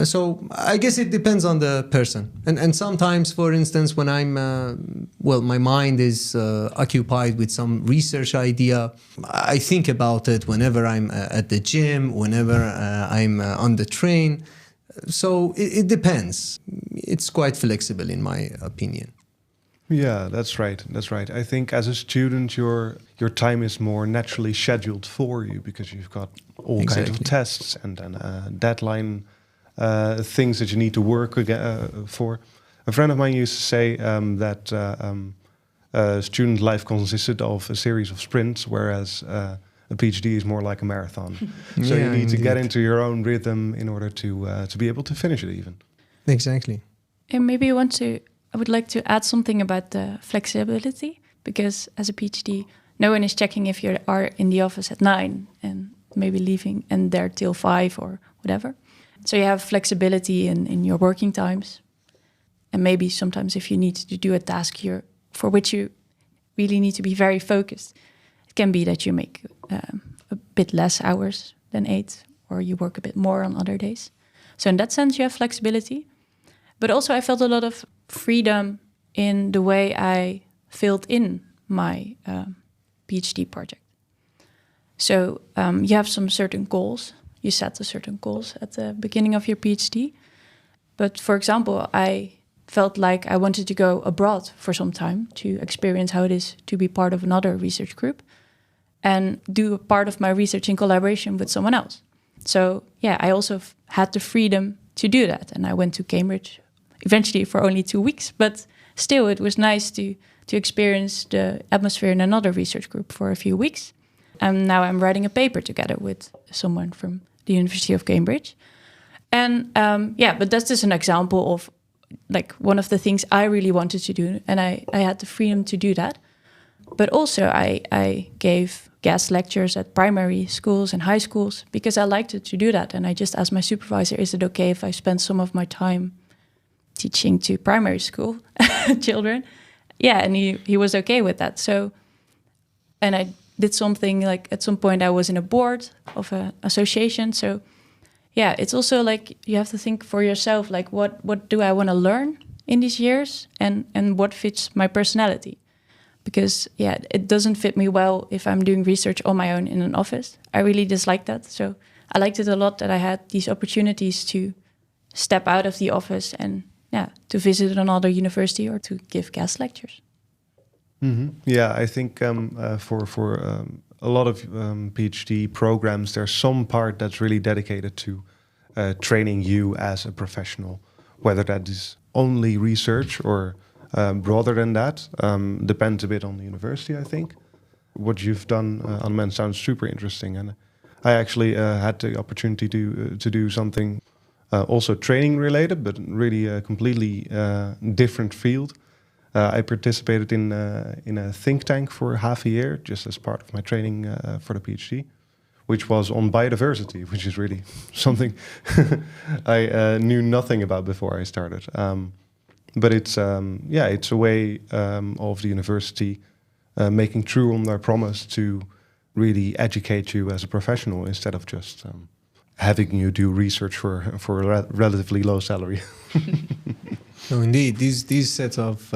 So I guess it depends on the person. And sometimes, for instance, when I'm, my mind is occupied with some research idea, I think about it whenever I'm at the gym, whenever I'm on the train. So it depends. It's quite flexible in my opinion. Yeah, that's right. That's right. I think as a student, your time is more naturally scheduled for you because you've got all kinds of tests and deadline things that you need to work for. A friend of mine used to say that student life consisted of a series of sprints, whereas a PhD is more like a marathon. So you need to get into your own rhythm in order to be able to finish it even. Exactly. And maybe I would like to add something about the flexibility, because as a PhD, no one is checking if you are in the office at 9 and maybe leaving and there till 5 or whatever. So you have flexibility in your working times. And maybe sometimes if you need to do a task for which you really need to be very focused, it can be that you make a bit less hours than 8, or you work a bit more on other days. So in that sense, you have flexibility. But also I felt a lot of freedom in the way I filled in my PhD project. So you have some certain goals. You set the certain goals at the beginning of your PhD. But for example, I felt like I wanted to go abroad for some time to experience how it is to be part of another research group and do a part of my research in collaboration with someone else. So yeah, I also had the freedom to do that. And I went to Cambridge eventually for only 2 weeks, but still it was nice to experience the atmosphere in another research group for a few weeks. And now I'm writing a paper together with someone from the University of Cambridge. And but that's just an example of like one of the things I really wanted to do. And I had the freedom to do that. But also I gave guest lectures at primary schools and high schools because I liked to do that. And I just asked my supervisor, is it okay if I spend some of my time teaching to primary school children? Yeah, and he was okay with that. So, and I did something like at some point I was in a board of an association. So yeah, it's also like you have to think for yourself, like what do I want to learn in these years and what fits my personality? Because yeah, it doesn't fit me well if I'm doing research on my own in an office. I really dislike that. So I liked it a lot that I had these opportunities to step out of the office and to visit another university or to give guest lectures. Mm-hmm. Yeah, I think for a lot of PhD programs, there's some part that's really dedicated to training you as a professional, whether that is only research or broader than that. Depends a bit on the university, I think. What you've done, Armin, sounds super interesting. And I actually had the opportunity to do something also training related, but really a completely different field. I participated in a think tank for half a year, just as part of my training for the PhD, which was on biodiversity, which is really something I knew nothing about before I started. But it's a way of the university making true on their promise to really educate you as a professional instead of just having you do research for a relatively low salary. No, indeed, these sets of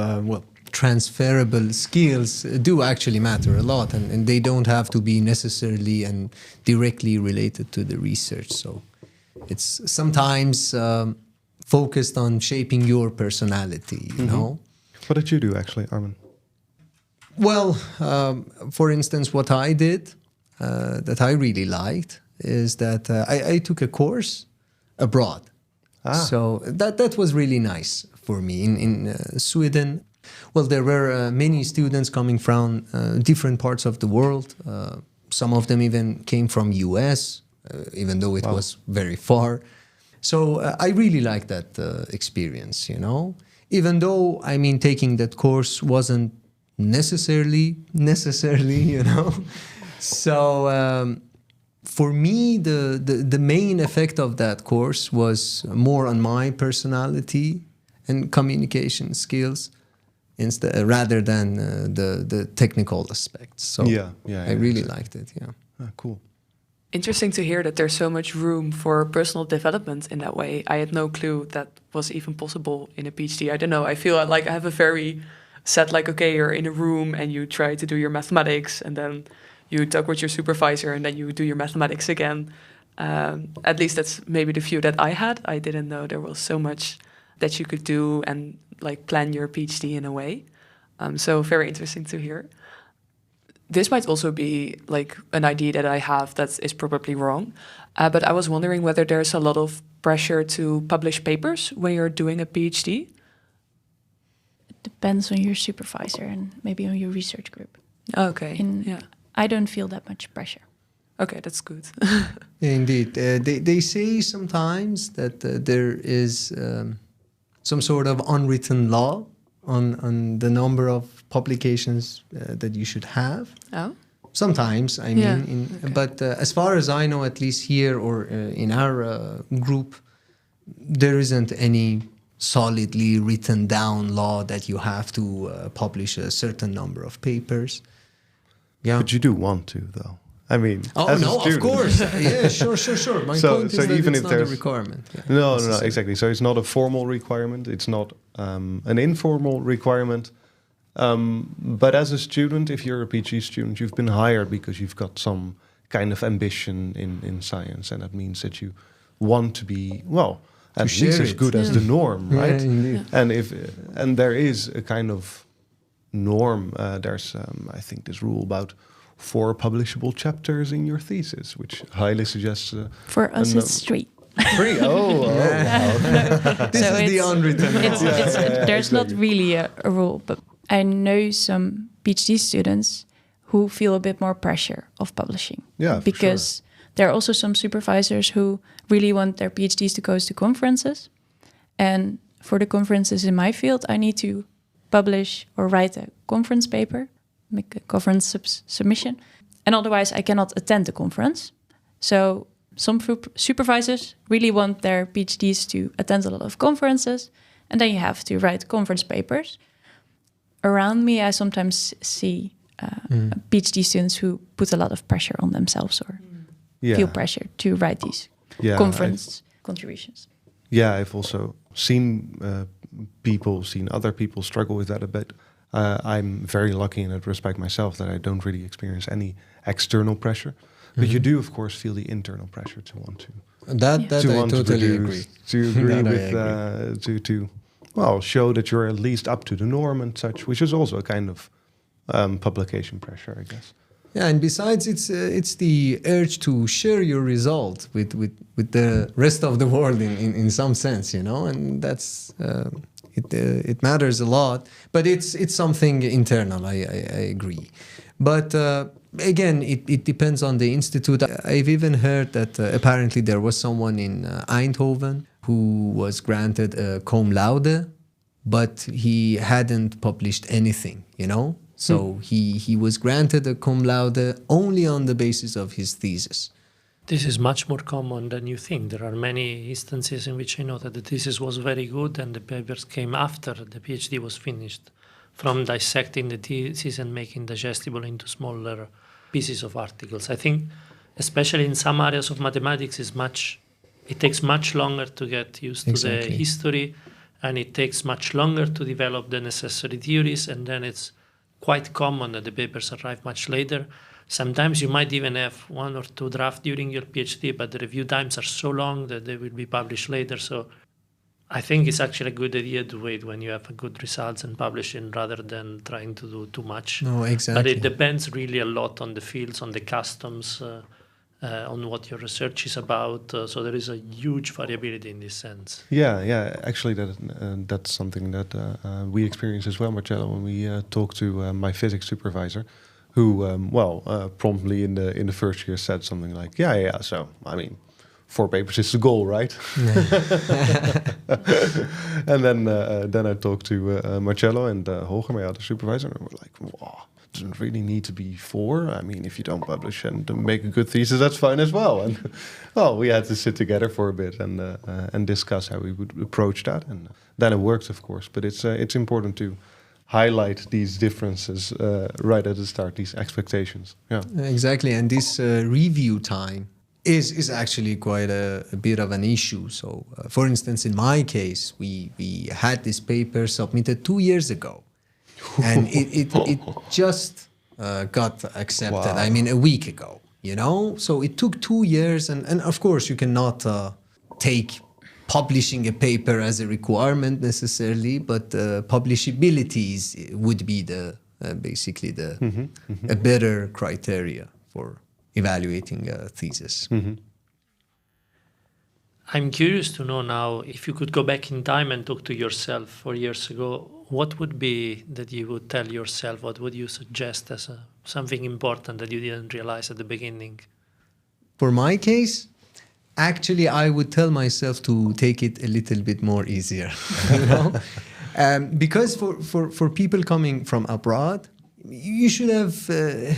transferable skills do actually matter a lot, and they don't have to be necessarily and directly related to the research. So it's sometimes focused on shaping your personality, you know. What did you do actually, Armin? Well, for instance, what I did that I really liked is that I took a course abroad. So that was really nice for me in Sweden. Well, there were many students coming from different parts of the world. Some of them even came from US, even though it was very far. So I really liked that experience, you know. Even though, I mean, taking that course wasn't necessarily, you know. So for me, the main effect of that course was more on my personality and communication skills rather than the technical aspects. So I really liked it. Yeah. Cool. Interesting to hear that there's so much room for personal development in that way. I had no clue that was even possible in a PhD. I don't know. I feel like I have a very set, like, okay, you're in a room and you try to do your mathematics and then you talk with your supervisor and then you do your mathematics again. At least that's maybe the view that I had. I didn't know there was so much that you could do and like plan your PhD in a way. So very interesting to hear. This might also be like an idea that I have that is probably wrong, but I was wondering whether there's a lot of pressure to publish papers when you're doing a PhD. It depends on your supervisor and maybe on your research group. Okay. I don't feel that much pressure. Okay, that's good. Indeed. They say sometimes that there is some sort of unwritten law on the number of publications that you should have. Oh? Sometimes, I mean. But as far as I know, at least here or in our group, there isn't any solidly written down law that you have to publish a certain number of papers. Yeah. But you do want to, though. I mean, of course. Yeah, sure. My point is that even it's if not a there's requirement. Yeah, no, exactly. So it's not a formal requirement. It's not an informal requirement. But as a student, if you're a PhD student, you've been hired because you've got some kind of ambition in science, and that means that you want to be at least as good as the norm, right? Yeah, and there is a kind of norm. There's I think this rule about 4 publishable chapters in your thesis, which highly suggests... For us, it's 3. 3? Oh. This is the unwritten law. There's not really a rule, but I know some PhD students who feel a bit more pressure of publishing. Yeah, because there are also some supervisors who really want their PhDs to go to conferences. And for the conferences in my field, I need to publish or write a conference paper, make a conference submission, and otherwise I cannot attend the conference. So some supervisors really want their PhDs to attend a lot of conferences, and then you have to write conference papers. Around me, I sometimes see PhD students who put a lot of pressure on themselves or feel pressure to write these conference contributions. Yeah, I've also seen other people struggle with that a bit. I'm very lucky in that respect myself that I don't really experience any external pressure. But you do, of course, feel the internal pressure to want to. That I totally agree. To agree with, to show that you're at least up to the norm and such, which is also a kind of publication pressure, I guess. Yeah, and besides, it's the urge to share your result with the rest of the world in some sense, and that's it matters a lot. But it's something internal. I agree, but again, it depends on the institute. I've even heard that apparently there was someone in Eindhoven who was granted a cum laude, but he hadn't published anything, So he was granted a cum laude only on the basis of his thesis. This is much more common than you think. There are many instances in which I know that the thesis was very good and the papers came after the PhD was finished, from dissecting the thesis and making digestible into smaller pieces of articles. I think, especially in some areas of mathematics, it takes much longer to get used to the history, and it takes much longer to develop the necessary theories, and then it's quite common that the papers arrive much later. Sometimes you might even have 1 or 2 drafts during your PhD, but the review times are so long that they will be published later. So I think it's actually a good idea to wait when you have good results and publish it rather than trying to do too much. No, exactly. But it depends really a lot on the fields, on the customs, on what your research is about. So there is a huge variability in this sense. Yeah. Actually, that's something that we experience as well, Marcello, when we talked to my physics supervisor, who, promptly in the first year said something like, yeah. So, 4 papers is the goal, right? And then I talked to Marcello and Holger, my other supervisor, and we're like, wow. Doesn't really need to be 4. If you don't publish and make a good thesis, that's fine as well. And we had to sit together for a bit and discuss how we would approach that. And then it worked, of course. But it's important to highlight these differences right at the start, these expectations. Yeah, exactly. And this review time is actually quite a bit of an issue. So, for instance, in my case, we had this paper submitted 2 years ago. And it just got accepted. Wow. A week ago, So it took 2 years, and of course you cannot take publishing a paper as a requirement necessarily, but publishability would be the basically a better criteria for evaluating a thesis. I'm curious to know now, if you could go back in time and talk to yourself 4 years ago, what would be that you would tell yourself? What would you suggest as something important that you didn't realize at the beginning? For my case, actually, I would tell myself to take it a little bit more easier, you know? Because for people coming from abroad, you should have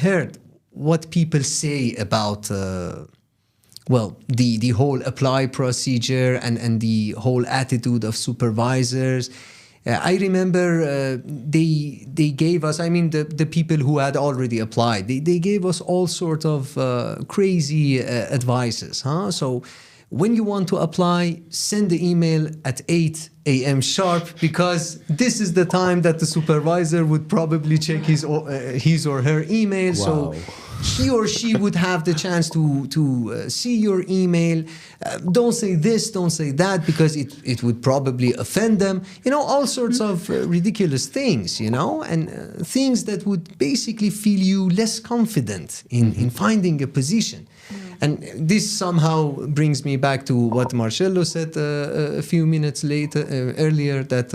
heard what people say about the whole apply procedure and the whole attitude of supervisors. I remember they gave us, I mean, the people who had already applied, they gave us all sorts of crazy advices. So when you want to apply, send the email at 8 a.m. sharp, because this is the time that the supervisor would probably check his or her email. Wow. So he or she would have the chance to see your email. Don't say this, don't say that, because it would probably offend them. You know, all sorts of ridiculous things, you know, and things that would basically feel you less confident in finding a position. And this somehow brings me back to what Marcello said a few minutes earlier, that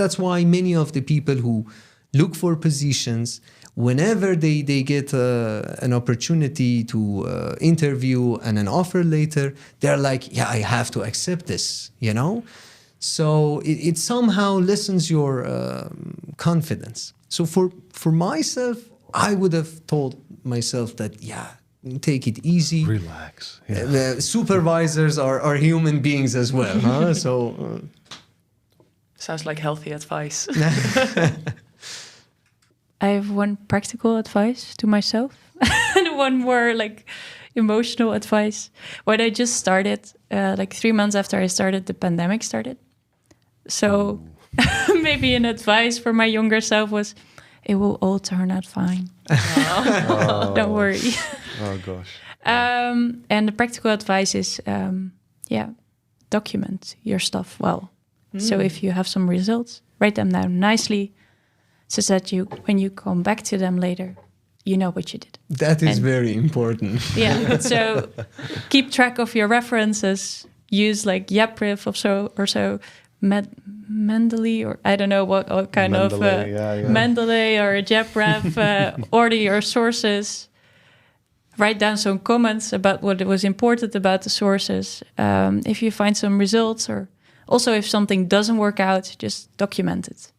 that's why many of the people who look for positions, whenever they get an opportunity to interview and an offer later, they're like, yeah, I have to accept this, you know? So it somehow lessens your confidence. So for myself, I would have told myself that, yeah, take it easy. Relax. Yeah. The supervisors are human beings as well, huh? So Sounds like healthy advice. I have one practical advice to myself and one more like emotional advice. When I just started, like 3 months after I started, the pandemic started. So maybe an advice for my younger self was, it will all turn out fine. Don't worry. Oh gosh. And the practical advice is, document your stuff well. So if you have some results, write them down nicely, so that when you come back to them later, you know what you did. that is very important. Yeah. So keep track of your references. Use like YAPRIF or so. Mendeley, or I don't know what kind Mendeley, of Mendeley or JAPREF, order your sources. Write down some comments about what was important about the sources. If you find some results, or also if something doesn't work out, just document it.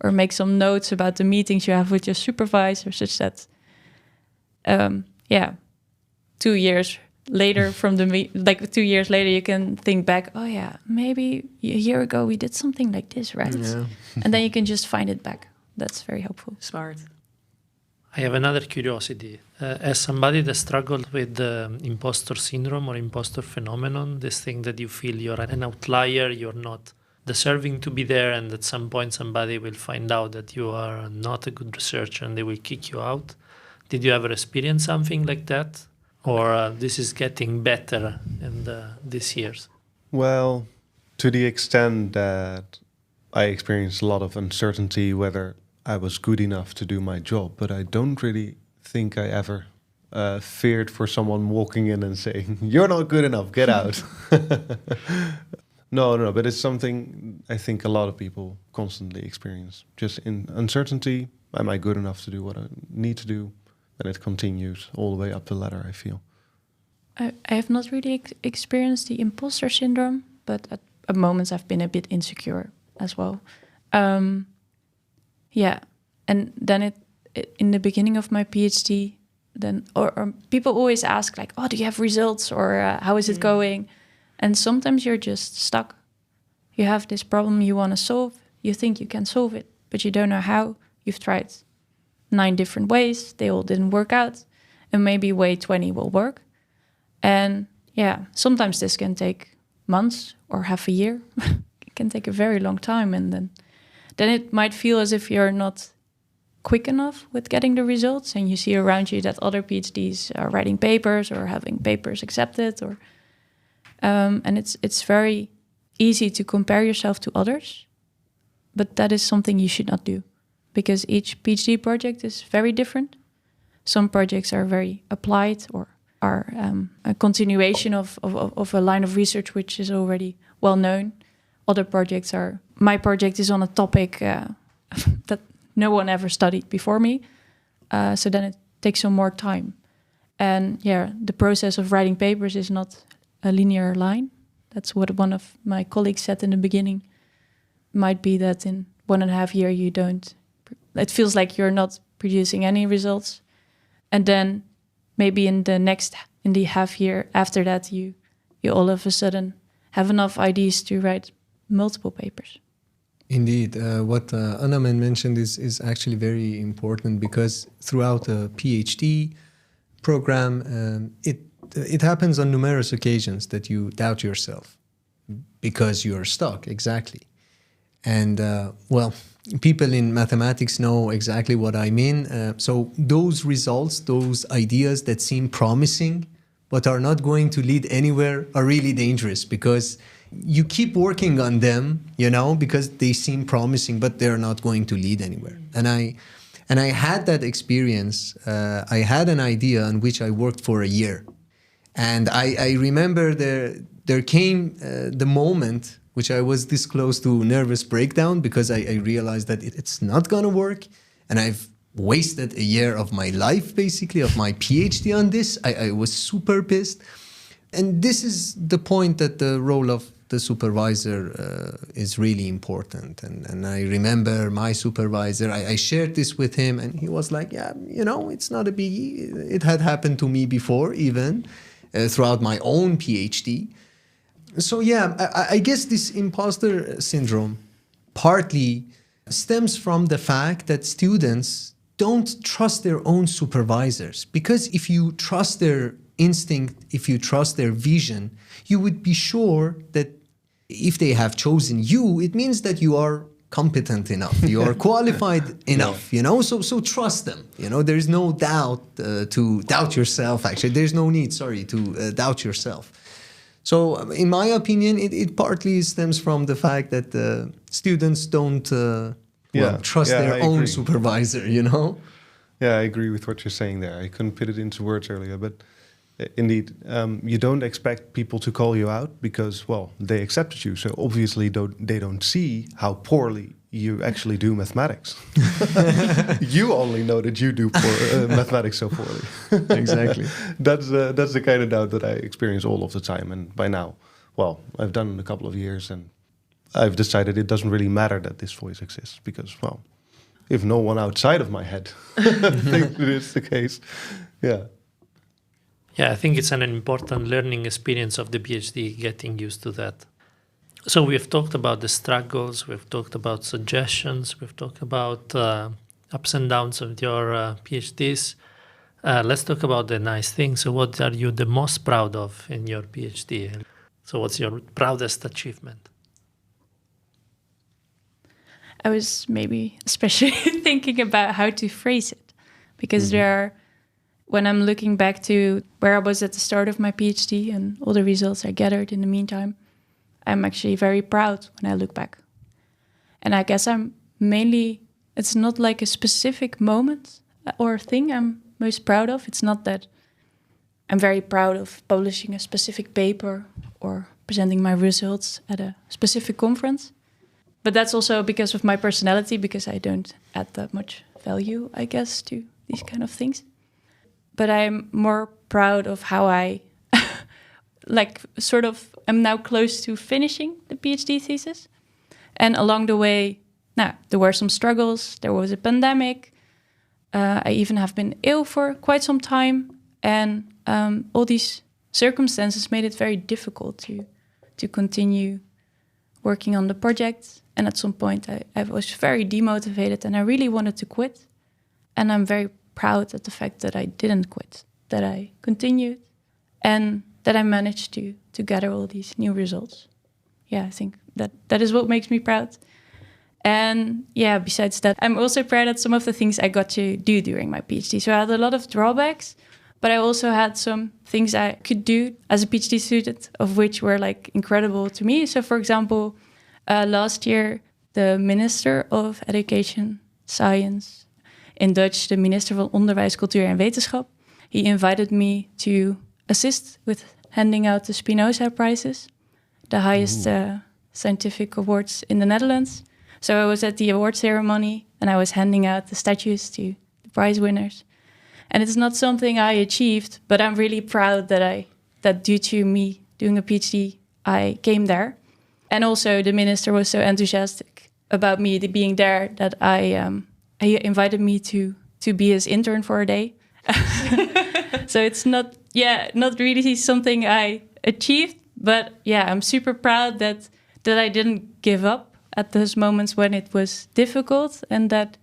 Or make some notes about the meetings you have with your supervisor, such that, 2 years later from 2 years later, you can think back, oh yeah, maybe a year ago we did something like this, right? Yeah. And then you can just find it back. That's very helpful. Smart. I have another curiosity. As somebody that struggled with the imposter syndrome or imposter phenomenon, this thing that you feel you're an outlier, you're not deserving to be there, and at some point somebody will find out that you are not a good researcher and they will kick you out. Did you ever experience something like that? Or this is getting better in these years? Well, to the extent that I experienced a lot of uncertainty whether I was good enough to do my job, but I don't really think I ever feared for someone walking in and saying, "You're not good enough, get out." No, but it's something I think a lot of people constantly experience. Just in uncertainty, am I good enough to do what I need to do? And it continues all the way up the ladder, I feel. I have not really experienced the imposter syndrome, but at moments I've been a bit insecure as well. And then in the beginning of my PhD, then or people always ask like, "Oh, do you have results?" or "How is it going?" And sometimes you're just stuck. You have this problem you want to solve. You think you can solve it, but you don't know how. You've tried 9 different ways. They all didn't work out. And maybe way 20 will work. And sometimes this can take months or half a year. It can take a very long time. And then it might feel as if you're not quick enough with getting the results. And you see around you that other PhDs are writing papers or having papers accepted. And it's very easy to compare yourself to others, but that is something you should not do because each PhD project is very different. Some projects are very applied or are a continuation of a line of research which is already well known. Other projects are, my project is on a topic that no one ever studied before me, so then it takes some more time. And yeah, the process of writing papers is not a linear line. That's what one of my colleagues said in the beginning. Might be that in 1.5 years you don't, it feels like you're not producing any results. And then maybe in the half year after that, you all of a sudden have enough ideas to write multiple papers. Indeed, what Annaman mentioned is actually very important because throughout a PhD program, it happens on numerous occasions that you doubt yourself because you're stuck, exactly. And well, people in mathematics know exactly what I mean. So those results, those ideas that seem promising but are not going to lead anywhere are really dangerous because you keep working on them, you know, because they seem promising, but they're not going to lead anywhere. And I had that experience. I had an idea on which I worked for a year. And I remember there came the moment which I was this close to nervous breakdown because I realized that it's not going to work. And I've wasted a year of my life, basically, of my PhD on this. I was super pissed. And this is the point that the role of the supervisor is really important. And I remember my supervisor, I shared this with him and he was like, yeah, you know, it's not a biggie. It had happened to me before even throughout my own PhD. So yeah, I guess this imposter syndrome partly stems from the fact that students don't trust their own supervisors. Because if you trust their instinct, if you trust their vision, you would be sure that if they have chosen you, it means that you are competent enough, you are qualified enough, you know, so trust them. You know, there's no doubt to doubt yourself, actually. There's no need, to doubt yourself. So in my opinion, it partly stems from the fact that students don't trust their own supervisor, you know? Yeah, I agree with what you're saying there. I couldn't put it into words earlier, but indeed, you don't expect people to call you out because, well, they accepted you. So obviously they don't see how poorly you actually do mathematics. You only know that you do mathematics so poorly. Exactly. That's the kind of doubt that I experience all of the time. And by now, well, I've done it a couple of years and I've decided it doesn't really matter that this voice exists because, well, if no one outside of my head thinks that it's the case, yeah. Yeah, I think it's an important learning experience of the PhD, getting used to that. So we've talked about the struggles, we've talked about suggestions, we've talked about ups and downs of your PhDs. Let's talk about the nice things. So what are you the most proud of in your PhD? So what's your proudest achievement? I was maybe especially thinking about how to phrase it because there are, when I'm looking back to where I was at the start of my PhD and all the results I gathered in the meantime, I'm actually very proud when I look back. And I guess I'm mainly, it's not like a specific moment or thing I'm most proud of. It's not that I'm very proud of publishing a specific paper or presenting my results at a specific conference. But that's also because of my personality, because I don't add that much value, I guess, to these kind of things. But I'm more proud of how I, I'm now close to finishing the PhD thesis. And along the way, there were some struggles. There was a pandemic. I even have been ill for quite some time. And all these circumstances made it very difficult to continue working on the project. And at some point, I was very demotivated and I really wanted to quit. And I'm very proud of the fact that I didn't quit, that I continued, and that I managed to gather all these new results. Yeah, I think that is what makes me proud. And yeah, besides that, I'm also proud of some of the things I got to do during my PhD. So I had a lot of drawbacks, But I also had some things I could do as a PhD student, of which were like incredible to me. So, for example, last year, the Minister of Education, Science, in Dutch, the Minister van Onderwijs, Cultuur en Wetenschap, he invited me to assist with handing out the Spinoza prizes, the highest scientific awards in the Netherlands. So I was at the award ceremony and I was handing out the statues to the prize winners. And it's not something I achieved, but I'm really proud that due to me doing a PhD, I came there. And also the minister was so enthusiastic about me being there that he invited me to be his intern for a day. So it's not really something I achieved, but yeah, I'm super proud that I didn't give up at those moments when it was difficult, and that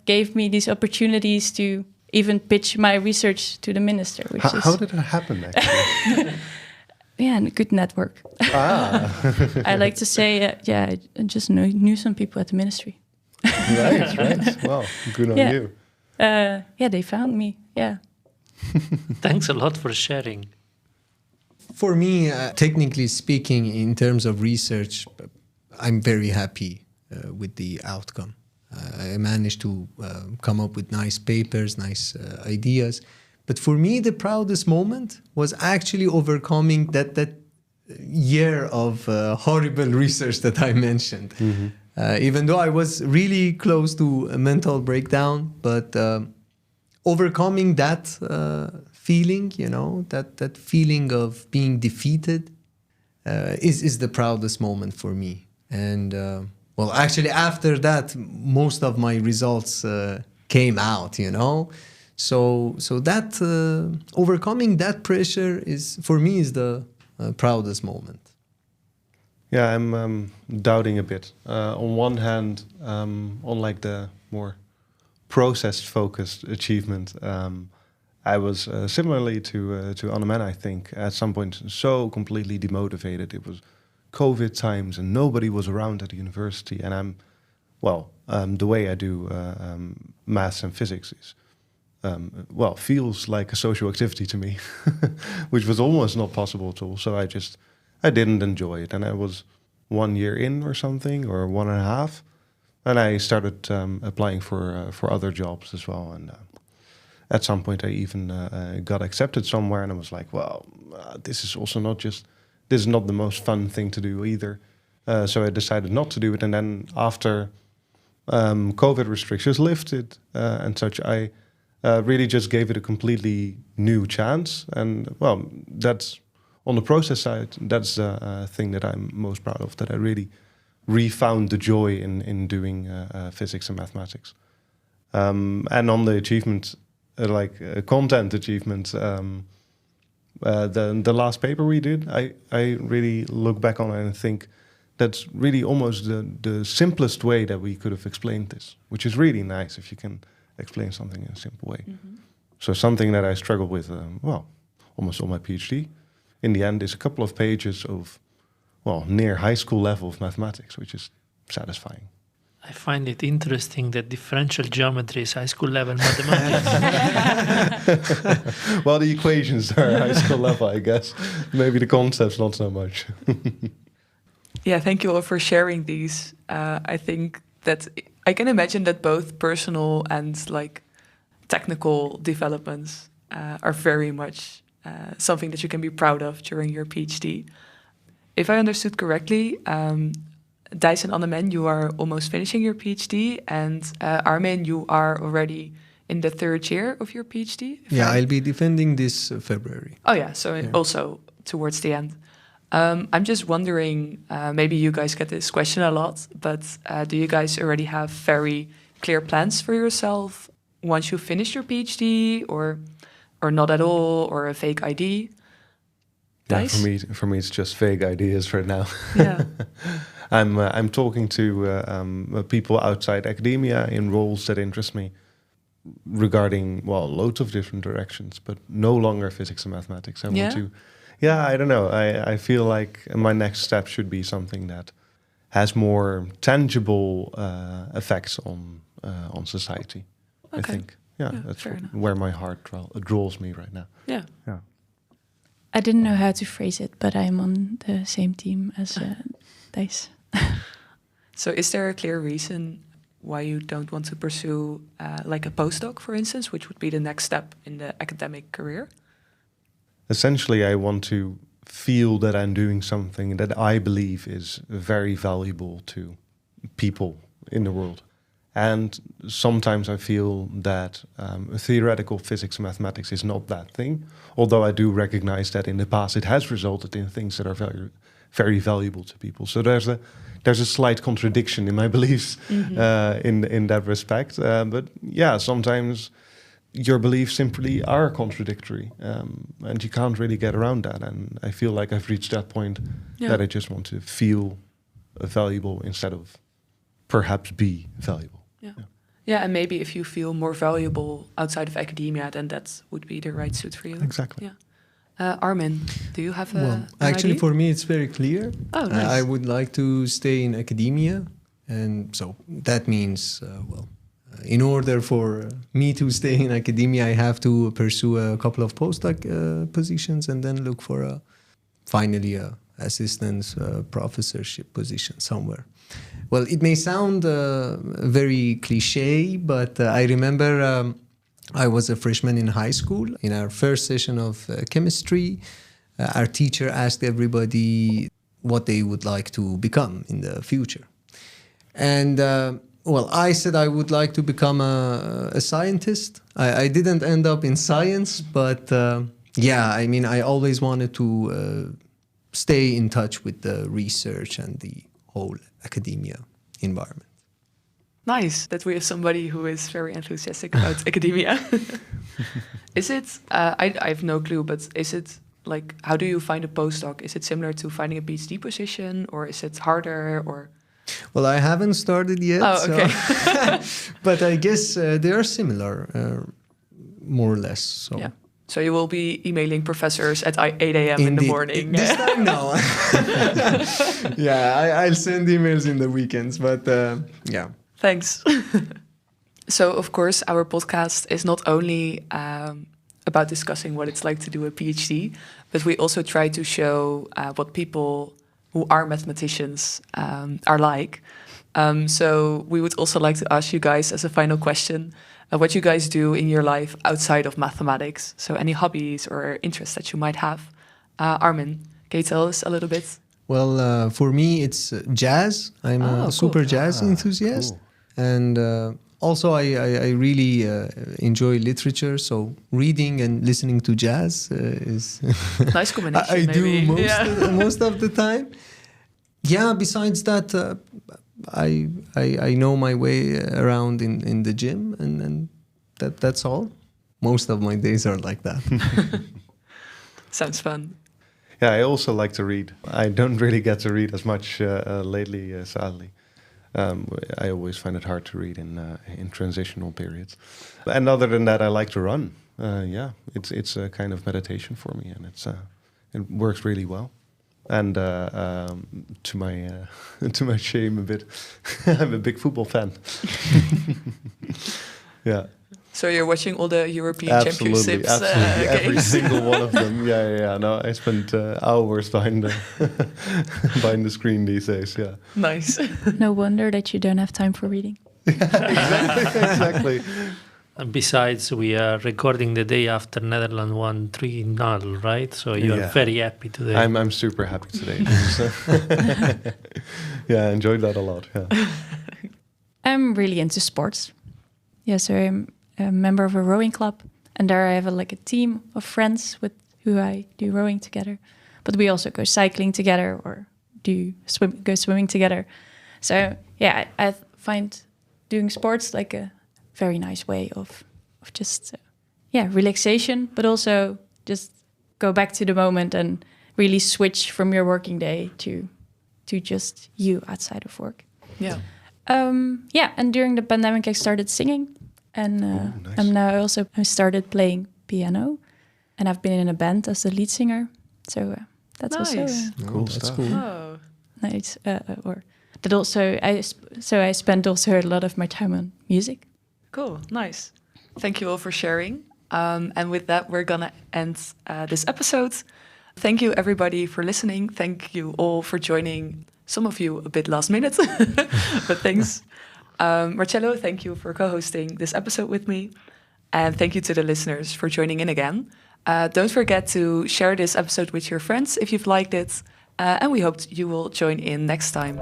gave me these opportunities to even pitch my research to the minister. How did that happen, actually? Yeah, and a good network. I like to say, I just knew some people at the ministry. Right. Well, good on you. They found me. Yeah. Thanks a lot for sharing. For me, technically speaking, in terms of research, I'm very happy with the outcome. I managed to come up with nice papers, nice ideas. But for me, the proudest moment was actually overcoming that year of horrible research that I mentioned. Mm-hmm. Even though I was really close to a mental breakdown, but overcoming that feeling, that feeling of being defeated is the proudest moment for me. And actually after that, most of my results came out, So that overcoming that pressure is the proudest moment. Yeah, I'm doubting a bit. On one hand, on like the more process-focused achievement, I was similarly to Armin, I think, at some point so completely demotivated. It was COVID times and nobody was around at the university. And the way I do maths and physics is, feels like a social activity to me, which was almost not possible at all. So I didn't enjoy it. And I was 1 year in or something, or 1.5. And I started applying for other jobs as well. And at some point I even got accepted somewhere. And I was like, this is not the most fun thing to do either. So I decided not to do it. And then after COVID restrictions lifted and such, I really just gave it a completely new chance. And that's on the process side, that's the thing that I'm most proud of, that I really refound the joy in doing physics and mathematics. And on the achievement, content achievement, the last paper we did, I really look back on it and think that's really almost the simplest way that we could have explained this, which is really nice if you can explain something in a simple way. Mm-hmm. So something that I struggled with, almost all my PhD, in the end is a couple of pages of, near high school level of mathematics, which is satisfying. I find it interesting that differential geometry is high school level mathematics. Well, the equations are high school level, I guess. Maybe the concepts not so much. Yeah, thank you all for sharing these. I think that I can imagine that both personal and technical developments are very much something that you can be proud of during your PhD. If I understood correctly, Dijs and Armin, you are almost finishing your PhD, and Armin, you are already in the 3rd year of your PhD. I'll be defending this February. Oh yeah, so also towards the end. I'm just wondering, maybe you guys get this question a lot, but do you guys already have very clear plans for yourself once you finish your PhD, or not at all, or a fake ID? Yeah, for me, it's just vague ideas right now. Yeah. I'm talking to people outside academia in roles that interest me, regarding loads of different directions, but no longer physics and mathematics. I want to. Yeah, I don't know. I feel like my next step should be something that has more tangible effects on society. Okay. I think. That's where my heart draws me right now. Yeah. I didn't know how to phrase it, but I'm on the same team as Dijs. So is there a clear reason why you don't want to pursue like a postdoc, for instance, which would be the next step in the academic career? Essentially, I want to feel that I'm doing something that I believe is very valuable to people in the world. And sometimes I feel that theoretical physics and mathematics is not that thing, although I do recognize that in the past it has resulted in things that are very, very valuable to people. So there's a slight contradiction in my beliefs in that respect. But yeah, sometimes your beliefs simply are contradictory, and you can't really get around that. And I feel like I've reached that point that I just want to feel valuable instead of perhaps be valuable. Yeah, and maybe if you feel more valuable outside of academia, then that would be the right suit for you. Exactly. Yeah. Armin, do you have an actually, idea? for me, it's very clear. Oh, nice. I would like to stay in academia, and so that means, in order for me to stay in academia, I have to pursue a couple of postdoc positions, and then look for finally a assistant professorship position somewhere. Well, it may sound very cliche, but I remember I was a freshman in high school. In our first session of chemistry, our teacher asked everybody what they would like to become in the future. And I said I would like to become a scientist. I didn't end up in science, but I always wanted to stay in touch with the research and the whole academia environment. Nice that we have somebody who is very enthusiastic about academia. Is it, I have no clue, but is it like, how do you find a postdoc? Is it similar to finding a PhD position, or is it harder, or? Well, I haven't started yet. Oh, okay. But I guess they are similar, more or less. So. Yeah. So you will be emailing professors at 8 a.m. in the morning. This time, no. I'll send emails in the weekends, but yeah. Thanks. So, of course, our podcast is not only about discussing what it's like to do a PhD, but we also try to show what people who are mathematicians are like. So we would also like to ask you guys as a final question, what you guys do in your life outside of mathematics. So any hobbies or interests that you might have. Armin, can you tell us a little bit? Well, for me, it's jazz. I'm a super jazz enthusiast. Cool. And also, I really enjoy literature. So reading and listening to jazz is... Nice combination, I maybe. do most of the time. Yeah, besides that... I know my way around in the gym, and that's all. Most of my days are like that. Sounds fun. Yeah, I also like to read. I don't really get to read as much lately, sadly. I always find it hard to read in transitional periods. And other than that, I like to run. It's a kind of meditation for me, and it works really well. And to my shame a bit, I'm a big football fan. Yeah. So you're watching all the European Championships absolutely. Every games? single one of them. Yeah. No, I spent hours behind the screen these days. Yeah. Nice. No wonder that you don't have time for reading. Exactly. And besides, we are recording the day after Netherlands won 3-0, right? So you are very happy today. I'm super happy today. I enjoyed that a lot. Yeah. I'm really into sports. Yeah, so I'm a member of a rowing club, and there I have a team of friends with who I do rowing together. But we also go cycling together or go swimming together. So yeah, I find doing sports like a very nice way of just relaxation, but also just go back to the moment and really switch from your working day to just you outside of work. Yeah. And during the pandemic I started singing, and nice. I'm now also I started playing piano, and I've been in a band as the lead singer. So that's Nice. also Cool That's stuff. cool. Oh. nice. That also I spent also a lot of my time on music. Cool, nice. Thank you all for sharing. And with that, we're going to end this episode. Thank you, everybody, for listening. Thank you all for joining. Some of you a bit last minute, but thanks. Marcello, thank you for co-hosting this episode with me. And thank you to the listeners for joining in again. Don't forget to share this episode with your friends if you've liked it. And we hope you will join in next time.